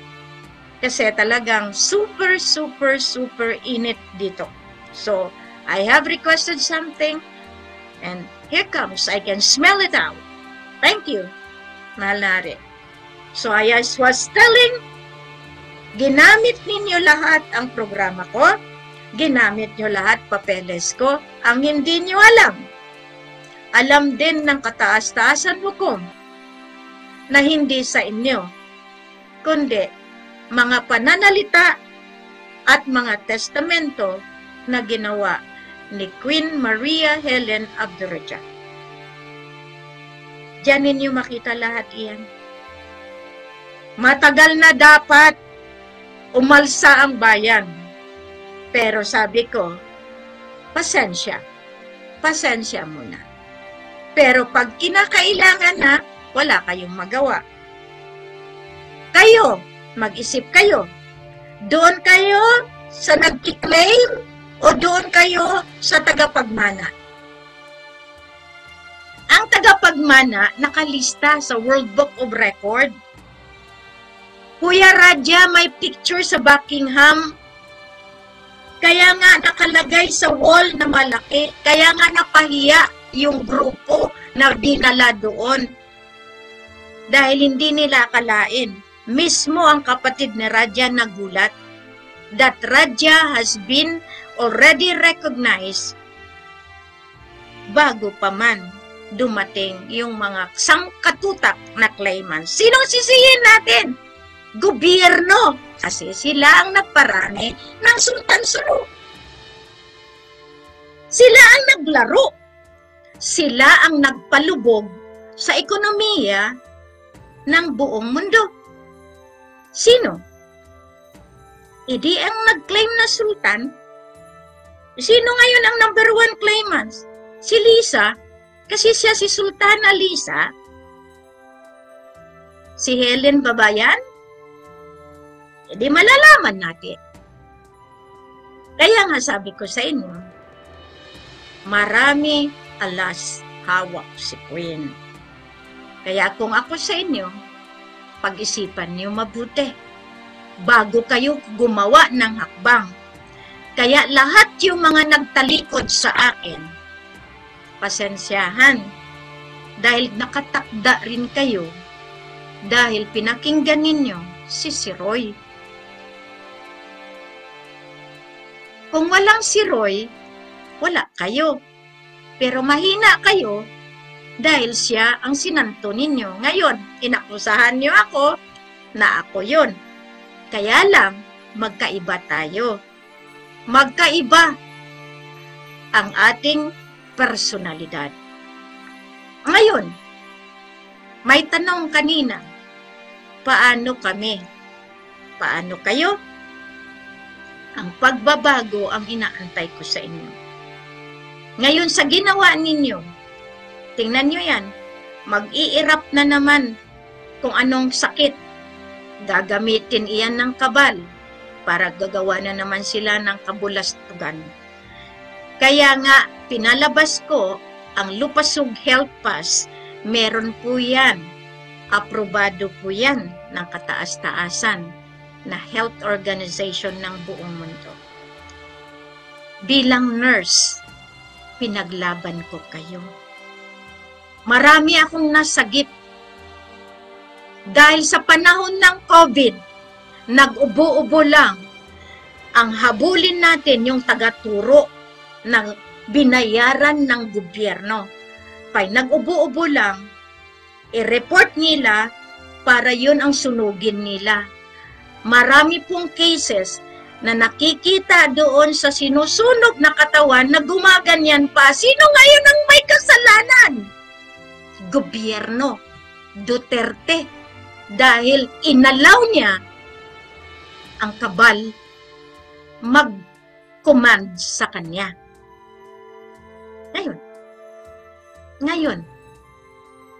Kasi talagang super, super, super init dito. So, I have requested something and here comes. I can smell it out. Thank you. mahal na hari. So I was telling, ginamit ninyo lahat ang programa ko, ginamit nyo lahat papeles ko, ang hindi nyo alam din ng kataas-taasan hukom na hindi sa inyo, kundi mga pananalita at mga testamento na ginawa ni Queen Maria Helen Abdurrahman. Diyan ninyo makita lahat iyan. Matagal na dapat umalsa ang bayan. Pero sabi ko, pasensya muna. Pero pag kinakailangan na, wala kayong magawa. Kayo, mag-isip kayo. Doon kayo sa nag-claim o doon kayo sa tagapagmana. Ang tagapagmana nakalista sa World Book of Record. Kuya Radya, may picture sa Buckingham. Kaya nga nakalagay sa wall na malaki. Kaya nga napahiya yung grupo na dinala doon. Dahil hindi nila akalain. Mismo ang kapatid ni Radya nagulat that Radya has been already recognized bago pa man dumating yung mga sangkatutak na claimants. Sinong sisihin natin? Gobyerno. Kasi sila ang nagparami ng Sultan Sulu. Sila ang naglaro. Sila ang nagpalubog sa ekonomiya ng buong mundo. Sino? Idi ang nag-claim na sultan. Sino ngayon ang number 1 claimant? Si Lisa. Kasi siya si Sultana Lisa. Si Helen Babayan. Hindi malalaman natin. Kaya nga sabi ko sa inyo, marami alas hawak si Queen. Kaya kung ako sa inyo, pag-isipan niyo mabuti bago kayo gumawa ng hakbang. Kaya lahat yung mga nagtalikod sa akin, pasensyahan dahil nakatakda rin kayo dahil pinakinggan ninyo si Roy. Kung walang si Roy, wala kayo. Pero mahina kayo dahil siya ang sinanto ninyo. Ngayon, inakusahan niyo ako na ako yun. Kaya lang, magkaiba tayo. Magkaiba ang ating personalidad. Ngayon, may tanong kanina, paano kami? Paano kayo? Ang pagbabago ang inaantay ko sa inyo. Ngayon sa ginawa ninyo, tingnan nyo yan, mag-iirap na naman kung anong sakit. Gagamitin iyan ng kabal para gagawa na naman sila ng kabulastugan. Kaya nga, pinalabas ko ang Lupasug Health Pass. Meron po yan. Aprobado po yan ng kataas-taasan na health organization ng buong mundo. Bilang nurse, pinaglaban ko kayo. Marami akong nasagip. Dahil sa panahon ng COVID, nag-ubo-ubo lang. Ang habulin natin yung tagaturo ng binayaran ng gobyerno. Pag nag-ubo-ubo lang, i-report nila para yun ang sunugin nila. Marami pong cases na nakikita doon sa sinusunog na katawan na gumaganyan pa. Sino ngayon ang may kasalanan? Gobyerno. Duterte. Dahil inalaw niya ang kabal mag-command sa kanya. Ngayon,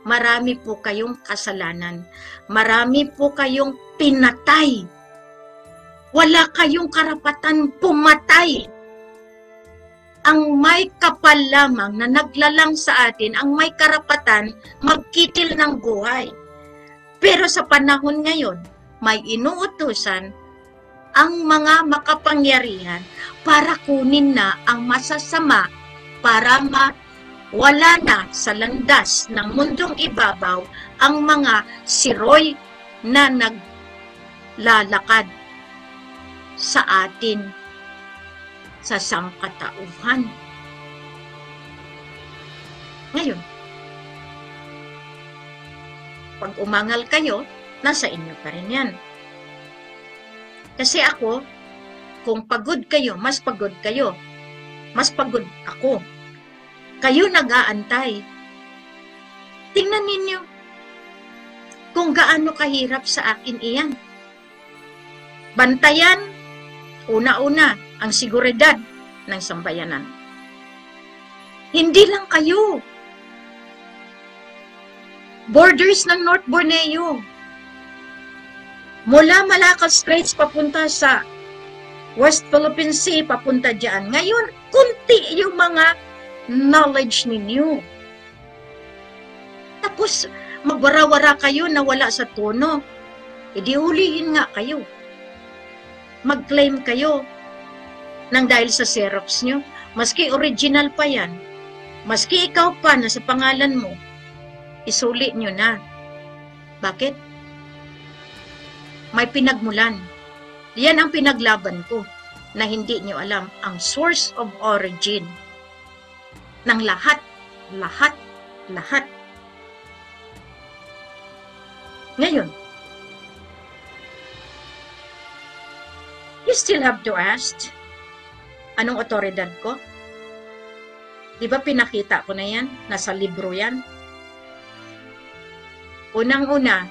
marami po kayong kasalanan. Marami po kayong pinatay. Wala kayong karapatan pumatay. Ang may kapal lamang na naglalang sa atin, ang may karapatan magkitil ng buhay. Pero sa panahon ngayon, may inuutusan ang mga makapangyarihan para kunin na ang masasama, para wala na sa landas ng mundong ibabaw ang mga siroy na naglalakad sa atin sa sangkatauhan. Ngayon, pag umangal kayo, nasa inyo pa rin yan. Kasi ako, kung pagod kayo, mas pagod kayo. Mas pagod ako. Kayo nag-aantay. Tingnan ninyo kung gaano kahirap sa akin iyan. Bantayan, una-una, ang seguridad ng sambayanan. Hindi lang kayo. Borders ng North Borneo. Mula Malacca Straits papunta sa West Philippine Sea, papunta dyan. Ngayon, kunti yung mga knowledge ninyo. Tapos, magwara-wara kayo na wala sa tono. Idi hulihin nga kayo. Mag-claim kayo nang dahil sa Xerox nyo. Maski original pa yan. Maski ikaw pa na sa pangalan mo, isuli nyo na. Bakit? May pinagmulan. Yan ang pinaglaban ko na hindi nyo alam ang source of origin ng lahat. Ngayon, you still have to ask, anong otoridad ko? Di ba pinakita ko na yan? Nasa libro yan. Unang-una,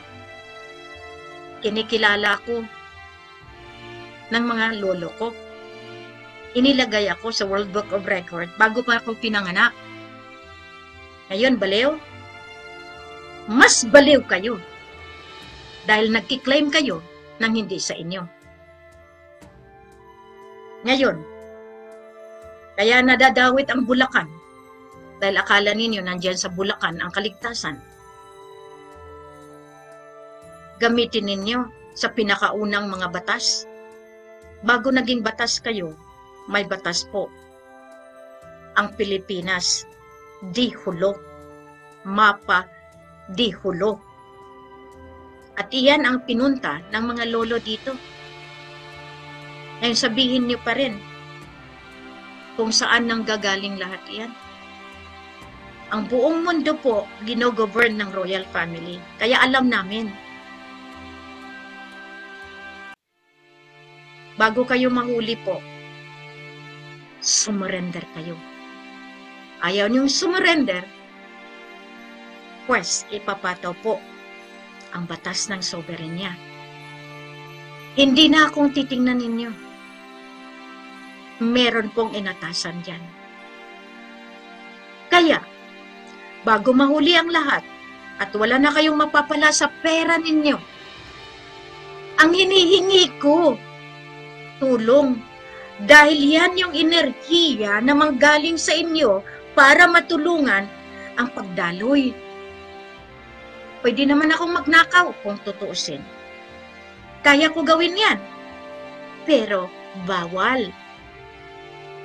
kinikilala ko ng mga lolo ko. Inilagay ako sa World Book of Record bago pa ako pinanganak. Ngayon, baliw? Mas baliw kayo dahil nagkiklaim kayo ng hindi sa inyo. Ngayon, kaya nadadawit ang Bulacan dahil akala ninyo nandyan sa Bulacan ang kaligtasan. Gamitin ninyo sa pinakaunang mga batas. Bago naging batas kayo, may batas po. Ang Pilipinas, di hulo. Mapa, di hulo. At iyan ang pinunta ng mga lolo dito. Ngayon sabihin niyo pa rin kung saan nang gagaling lahat iyan. Ang buong mundo po, ginogovern ng royal family. Kaya alam namin. Bago kayo mahuli po, sumurrender kayo. Ayaw niyong sumurrender, pues ipapataw po ang batas ng soberenya. Hindi na akong titingnan ninyo. Meron pong inatasan dyan. Kaya, bago mahuli ang lahat at wala na kayong mapapala sa pera ninyo, ang hinihingi ko, tulong. Dahil yan yung enerhiya na manggaling sa inyo para matulungan ang pagdaloy. Pwede naman akong magnakaw kung tutuusin. Kaya ko gawin yan. Pero bawal.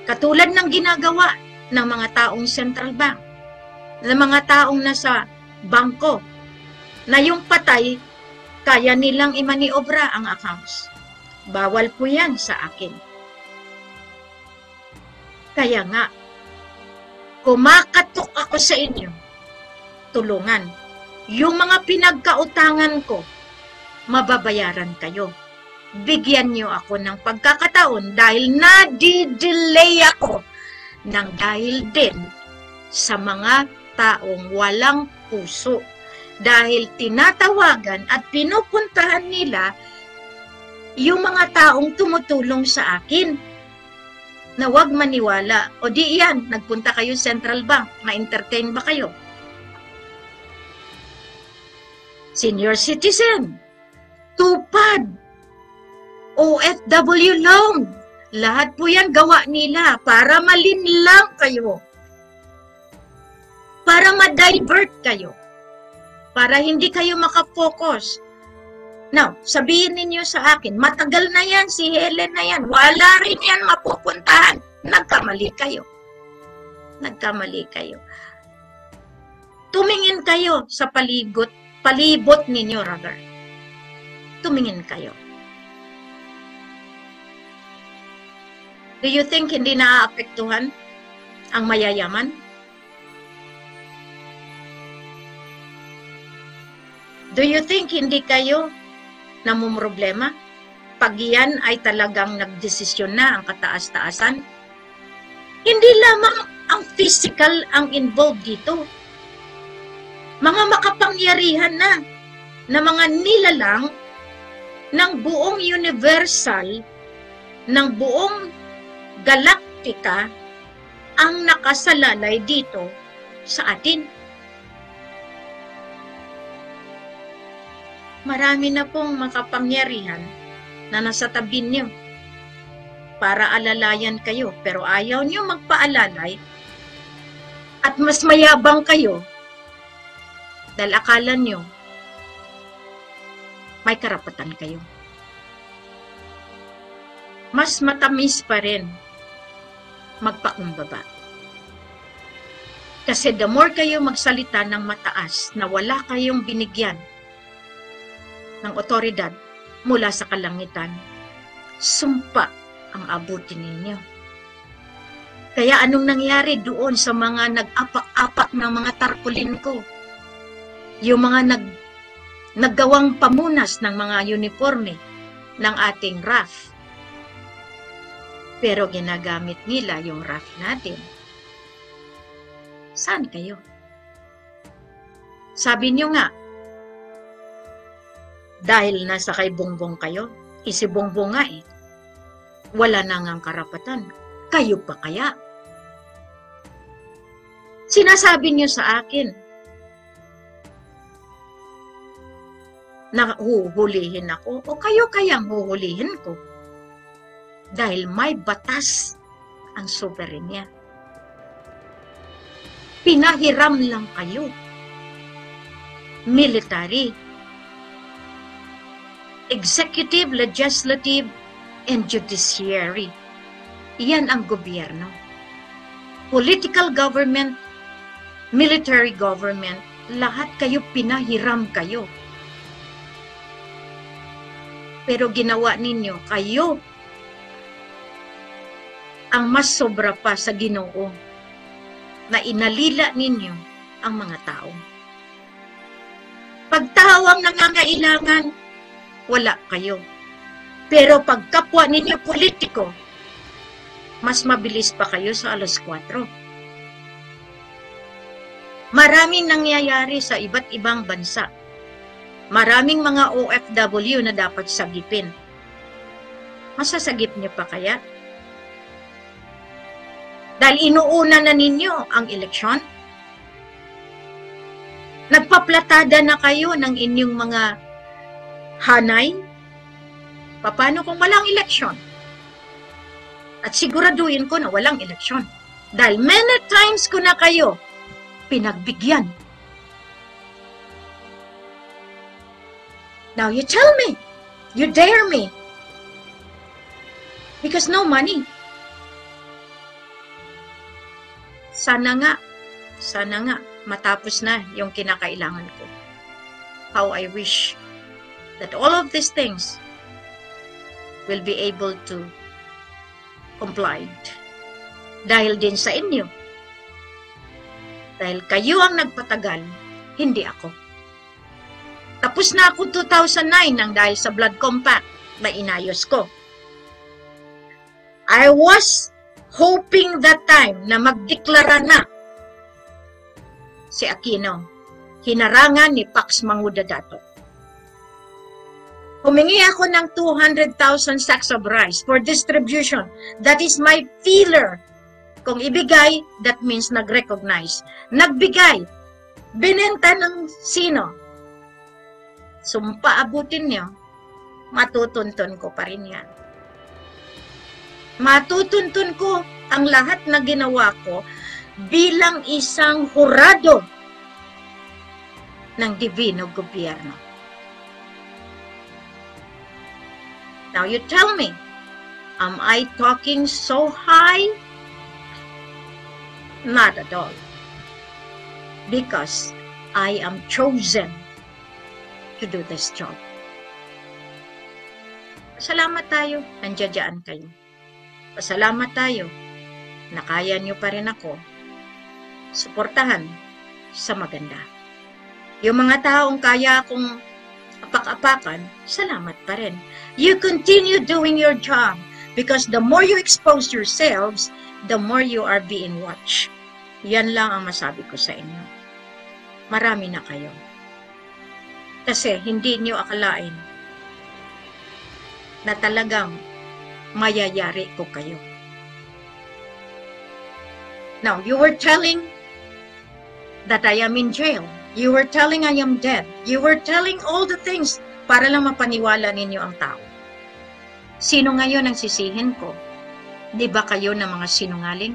Katulad ng ginagawa ng mga taong Central Bank, ng mga taong nasa bangko, na yung patay, kaya nilang imaniobra ang accounts. Bawal po yan sa akin. Kaya nga, kumakatok ako sa inyo, tulungan. Yung mga pinagkautangan ko, mababayaran kayo. Bigyan niyo ako ng pagkakataon dahil nadidelay ako ng dahil din sa mga taong walang puso. Dahil tinatawagan at pinupuntahan nila yung mga taong tumutulong sa akin na huwag maniwala. O di yan, nagpunta kayo Central Bank, ma-entertain ba kayo? Senior citizen, tupad, OFW loan, lahat po yan gawa nila para malinlang kayo. Para ma-divert kayo. Para hindi kayo makapokus. Now, sabihin ninyo sa akin, matagal na yan, si Helen na yan, wala rin yan mapupuntahan. Nagkamali kayo. Nagkamali kayo. Tumingin kayo sa palibot ninyo, rather. Tumingin kayo. Do you think hindi naaapektuhan ang mayayaman? Do you think hindi kayo namumroblema? Pag yan ay talagang nagdesisyon na ang kataas-taasan? Hindi lamang ang physical ang involved dito. Mga makapangyarihan na mga nilalang ng buong universal, ng buong galaktika ang nakasalalay dito sa atin. Marami na pong makapangyarihan na nasa tabi niyo para alalayan kayo, pero ayaw niyo magpaalalay at mas mayabang kayo dahil akala niyo may karapatan kayo. Mas matamis pa rin magpakumbaba. Kasi the more kayo magsalita ng mataas na wala kayong binigyan ng otoridad mula sa kalangitan, sumpa ang abutin ninyo. Kaya anong nangyari doon sa mga nag-apak-apak ng mga tarpaulin ko? Yung mga naggawang pamunas ng mga uniforme ng ating RAF. Pero ginagamit nila yung RAF natin. Saan kayo? Sabi niyo nga, dahil nasa kay Bongbong kayo, si Bongbong nga wala na ngang karapatan. Kayo pa kaya? Sinasabi niyo sa akin na huhulihin ako o kayo kayang huhulihin ko? Dahil may batas ang soberenya. Pinahiram lang kayo. Military, executive, legislative, and judiciary. Iyan ang gobyerno. Political government, military government, lahat kayo pinahiram kayo. Pero ginawa ninyo, kayo ang mas sobra pa sa Ginoo na inalila ninyo ang mga tao. Pag tao ang nangangailangan, wala kayo. Pero pag kapwa ninyo politiko, mas mabilis pa kayo sa 4:00. Maraming nangyayari sa iba't ibang bansa. Maraming mga OFW na dapat sagipin. Masasagip niyo pa kaya? Dahil inuuna na ninyo ang eleksyon? Nagpaplatada na kayo ng inyong mga hanay? Paano kung walang eleksyon? At siguraduhin ko na walang eleksyon. Dahil many times ko na kayo pinagbigyan. Now you tell me, you dare me, because no money. Sana nga, matapos na yung kinakailangan ko. How I wish that all of these things will be able to comply. Dahil din sa inyo. Dahil kayo ang nagpatagal, hindi ako. Tapos na ako 2009 nang dahil sa blood compact na inayos ko. I was hoping that time na magdeklara na si Aquino, hinarangan ni Pax Mangudadato. Humingi ako ng 200,000 sacks of rice for distribution. That is my feeler. Kung ibigay, that means nag-recognize. Nagbigay. Binenta ng sino? Sumpa abutin niyo, matutuntun ko pa rin yan. Matutuntun ko ang lahat na ginawa ko bilang isang hurado ng Divino Gobyerno. Now you tell me, am I talking so high? Not at all. Because I am chosen to do this job. Pasalamat tayo, nandiyan kayo. Pasalamat tayo, na kaya nyo pa rin ako suportahan sa maganda. Yung mga taong kaya akong apak-apakan, salamat pa rin. You continue doing your job because the more you expose yourselves, the more you are being watched. Yan lang ang masabi ko sa inyo. Marami na kayo. Kasi hindi nyo akalain na talagang mayayari ko kayo. Now, you were telling that I am in jail. You were telling I am dead. You were telling all the things para lang mapaniwala ninyo ang tao. Sino ngayon ang sisihin ko? Di ba kayo na mga sinungaling?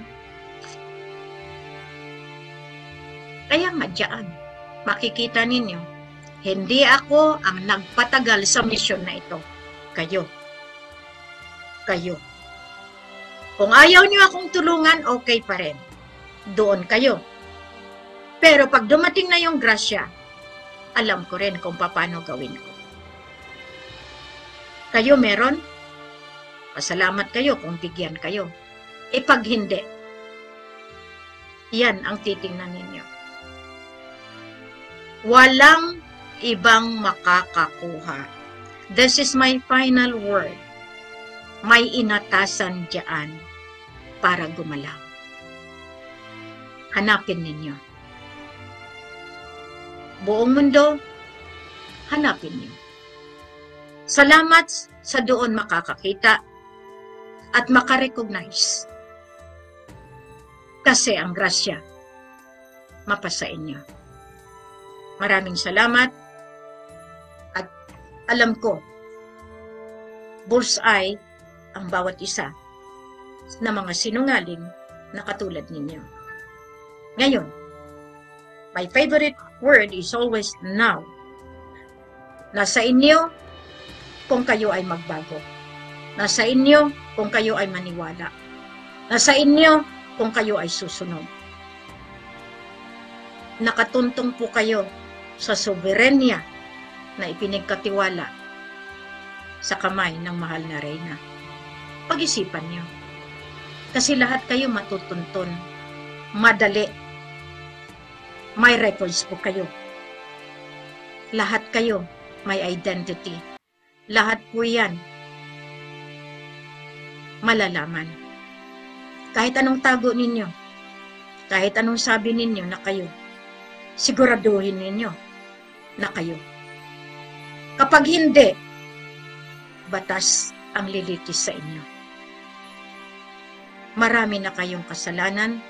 Kaya nga dyan, makikita ninyo, hindi ako ang nagpatagal sa misyon na ito. Kayo. Kayo. Kung ayaw niyo akong tulungan, okay pa rin. Doon kayo. Pero pag dumating na yung grasya, alam ko rin kung paano gawin ko. Kayo meron? Pasalamat kayo kung bigyan kayo. E pag hindi, yan ang titingnan ninyo. Walang ibang makakakuha. This is my final word. May inatasan diyan para gumalaw. Hanapin ninyo. Buong mundo, hanapin niyo. Salamat sa doon makakakita at makarecognize. Kasi ang grasya, mapasa inyo. Maraming salamat at alam ko, bullseye ang bawat isa na mga sinungaling na katulad ninyo. Ngayon, my favorite word is always now. Nasa inyo kung kayo ay magbago. Nasa inyo kung kayo ay maniwala. Nasa inyo kung kayo ay susunod. Nakatuntong po kayo sa soberenya na ipinagkatiwala sa kamay ng mahal na Reyna. Pag-isipan niyo. Kasi lahat kayo matutuntun. Madali. May records po kayo. Lahat kayo may identity. Lahat po yan malalaman. Kahit anong tago ninyo, kahit anong sabi ninyo na kayo, siguraduhin ninyo na kayo. Kapag hindi, batas ang lilitis sa inyo. Marami na kayong kasalanan,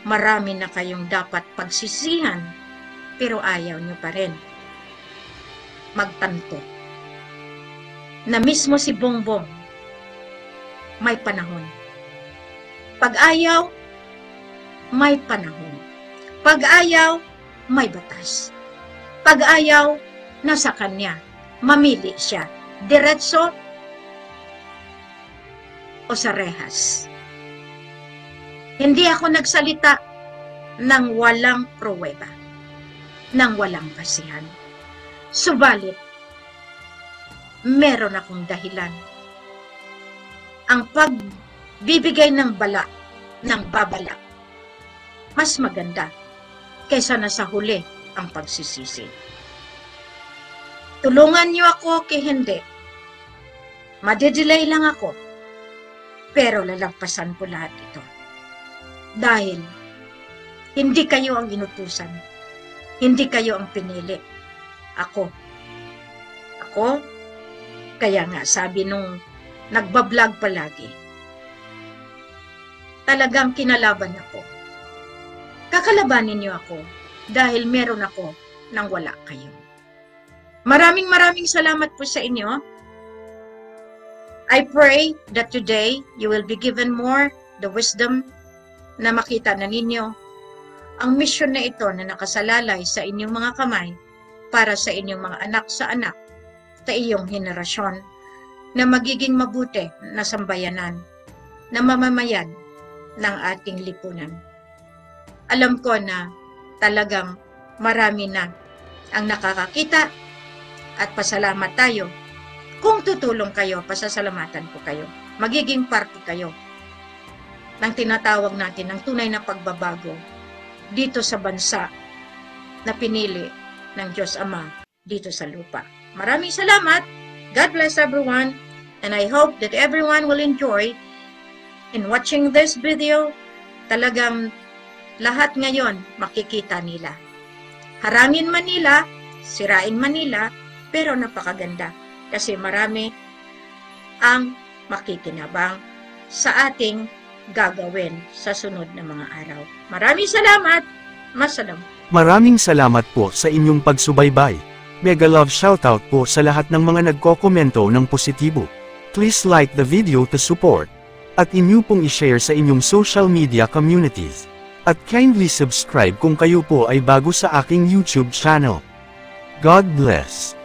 marami na kayong dapat pagsisihan, pero ayaw nyo pa rin magtanto na mismo si Bongbong may panahon. Pag ayaw, may panahon. Pag ayaw, may batas. Pag ayaw, nasa kanya. Mamili siya. Diretso o sa rehas. Hindi ako nagsalita ng walang pruweba, ng walang basihan. Subalit, meron akong dahilan. Ang pagbibigay ng bala, ng babala, mas maganda kaysa nasa huli ang pagsisisi. Tulungan niyo ako kay hindi. Madedelay lang ako, pero lalagpasan ko lahat ito. Dahil hindi kayo ang inutusan, hindi kayo ang pinili. Ako, kaya nga sabi nung nagbablog palagi, talagang kinalaban ako. Kakalabanin niyo ako dahil meron ako nang wala kayo. Maraming salamat po sa inyo. I pray that today you will be given more the wisdom na makita na ninyo ang misyon na ito na nakasalalay sa inyong mga kamay para sa inyong mga anak sa anak sa iyong henerasyon na magiging mabuti na sambayanan na mamamayan ng ating lipunan. Alam ko na talagang marami na ang nakakakita at pasalamat tayo. Kung tutulong kayo, pasasalamatan ko kayo. Magiging parte kayo ng tinatawag natin ng tunay na pagbabago dito sa bansa na pinili ng Diyos Ama dito sa lupa. Maraming salamat. God bless everyone. And I hope that everyone will enjoy in watching this video. Talagang lahat ngayon makikita nila. Harangin man nila, sirain man nila, pero napakaganda. Kasi marami ang makikinabang sa ating gagawin sa sunod na mga araw. Maraming salamat. Masalam. Maraming salamat po sa inyong pagsubaybay. Mega love shoutout po sa lahat ng mga nagkokomento ng positibo. Please like the video to support. At inyo pong i-share sa inyong social media communities. At kindly subscribe kung kayo po ay bago sa aking YouTube channel. God bless.